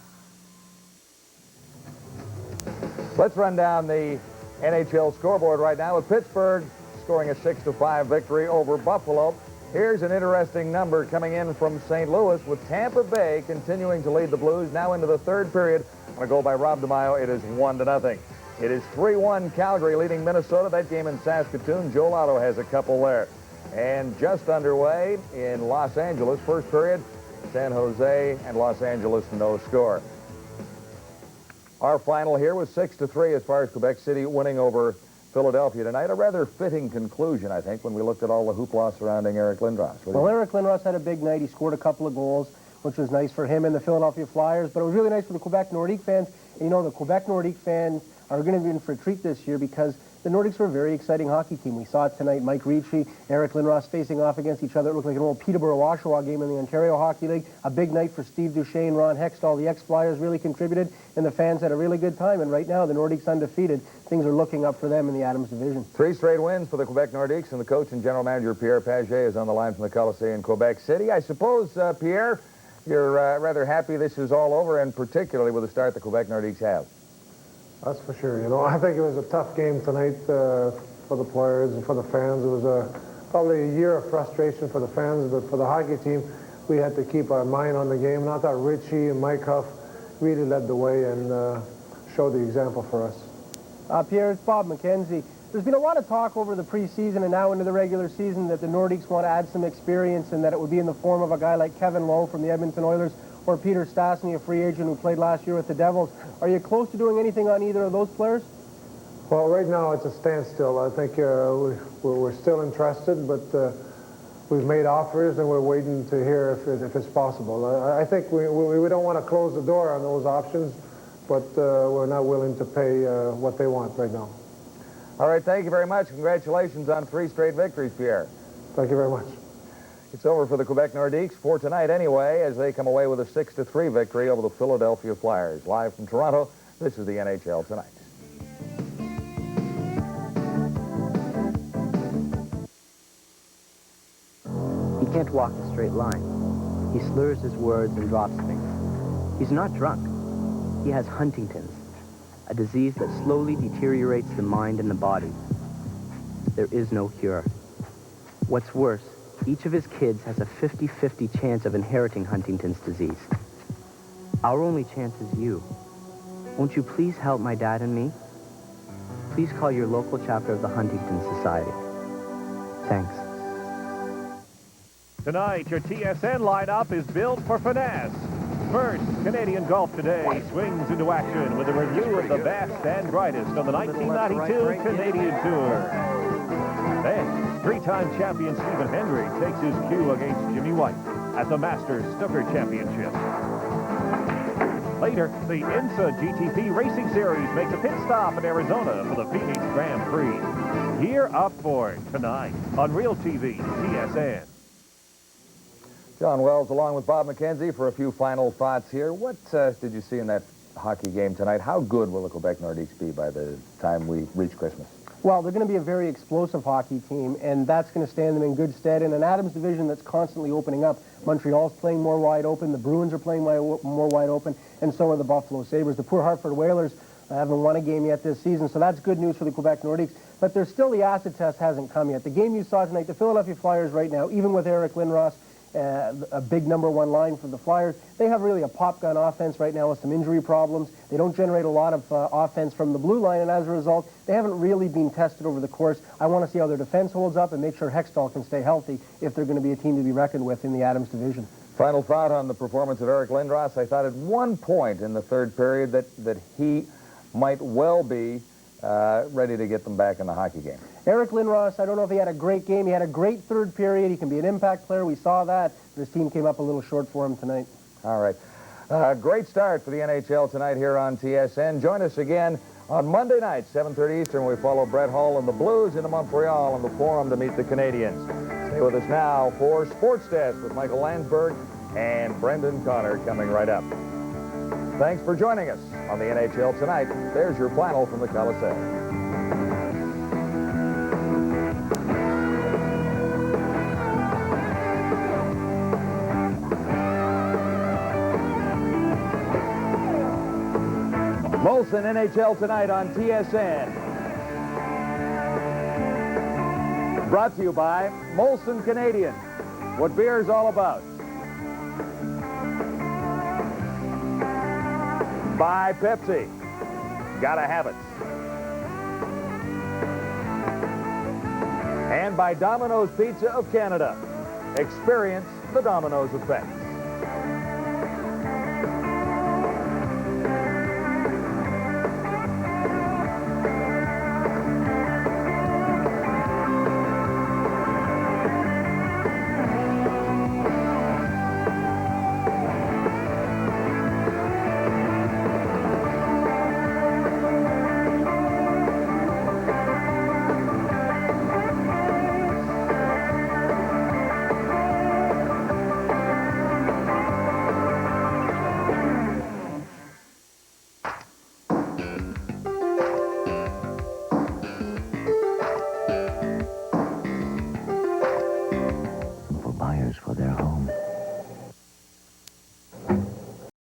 Let's run down the NHL scoreboard right now with Pittsburgh scoring a 6-5 victory over Buffalo. Here's an interesting number coming in from St. Louis with Tampa Bay continuing to lead the Blues now into the 3rd period. On a goal by Rob DeMaio, it is 1-0. It is 3-1 Calgary leading Minnesota. That game in Saskatoon. Joe Lotto has a couple there. And just underway in Los Angeles, 1st period, San Jose and Los Angeles no score. Our final here was 6-3 as far as Quebec City winning over Philadelphia tonight. A rather fitting conclusion, I think, when we looked at all the hoopla surrounding Eric Lindros. Well, Eric Lindros had a big night. He scored a couple of goals, which was nice for him and the Philadelphia Flyers. But it was really nice for the Quebec Nordiques fans. And, you know, the Quebec Nordiques fans are going to be in for a treat this year because the Nordiques were a very exciting hockey team. We saw it tonight. Mike Ricci, Eric Lindros facing off against each other. It looked like an old Peterborough-Oshawa game in the Ontario Hockey League. A big night for Steve Duchesne, Ron Hextall. The ex-Flyers really contributed, and the fans had a really good time. And right now, the Nordiques undefeated. Things are looking up for them in the Adams Division. 3 straight wins for the Quebec Nordiques, and the coach and general manager, Pierre Paget, is on the line from the Colisée in Quebec City. I suppose, Pierre, you're rather happy this is all over, and particularly with the start the Quebec Nordiques have. That's for sure. You know, I think it was a tough game tonight for the players and for the fans. It was probably a year of frustration for the fans, but for the hockey team, we had to keep our mind on the game. And I thought Richie and Mike Huff really led the way and showed the example for us. Pierre, it's Bob McKenzie. There's been a lot of talk over the preseason and now into the regular season that the Nordiques want to add some experience and that it would be in the form of a guy like Kevin Lowe from the Edmonton Oilers or Peter Stastny, a free agent who played last year with the Devils. Are you close to doing anything on either of those players? Well, right now it's a standstill. I think we're still interested, but we've made offers and we're waiting to hear if it's possible. I think we don't want to close the door on those options, but we're not willing to pay what they want right now. All right, thank you very much. Congratulations on 3 straight victories, Pierre. Thank you very much. It's over for the Quebec Nordiques for tonight anyway, as they come away with a 6-3 victory over the Philadelphia Flyers. Live from Toronto, this is the NHL Tonight. He can't walk a straight line. He slurs his words and drops things. He's not drunk. He has Huntington's, a disease that slowly deteriorates the mind and the body. There is no cure. What's worse, each of his kids has a 50-50 chance of inheriting Huntington's disease. Our only chance is you. Won't you please help my dad and me? Please call your local chapter of the Huntington Society. Thanks. Tonight, your TSN lineup is built for finesse. First, Canadian Golf Today swings into action with a review of the best and brightest on the 1992 Canadian Tour. Then, three-time champion Stephen Hendry takes his cue against Jimmy White at the Masters Snooker Championship. Later, the INSA GTP Racing Series makes a pit stop in Arizona for the Phoenix Grand Prix. Gear up for it tonight on Real TV TSN. John Wells along with Bob McKenzie for a few final thoughts here. What did you see in that hockey game tonight? How good will the Quebec Nordiques be by the time we reach Christmas? Well, they're going to be a very explosive hockey team, and that's going to stand them in good stead in an Adams division that's constantly opening up. Montreal's playing more wide open, the Bruins are playing more wide open, and so are the Buffalo Sabres. The poor Hartford Whalers haven't won a game yet this season, so that's good news for the Quebec Nordiques. But there's still the acid test hasn't come yet. The game you saw tonight, the Philadelphia Flyers right now, even with Eric Lindros, a big #1 line for the Flyers. They have really a pop gun offense right now with some injury problems. They don't generate a lot of offense from the blue line, and as a result, they haven't really been tested over the course. I want to see how their defense holds up and make sure Hextall can stay healthy if they're going to be a team to be reckoned with in the Adams division. Final thought on the performance of Eric Lindros. I thought at one point in the third period that he might well be ready to get them back in the hockey game. Eric Lindros, I don't know if he had a great game. He had a great third period. He can be an impact player. We saw that. His team came up a little short for him tonight. All right. Great start for the NHL tonight here on TSN. Join us again on Monday night, 7:30 Eastern, when we follow Brett Hull and the Blues into Montreal on the Forum to meet the Canadians. Stay with us now for Sports Desk with Michael Landsberg and Brendan Connor coming right up. Thanks for joining us on the NHL Tonight. There's your final from the Coliseum. Molson NHL Tonight on TSN. Brought to you by Molson Canadian. What beer is all about. By Pepsi. Gotta have it. And by Domino's Pizza of Canada. Experience the Domino's effect.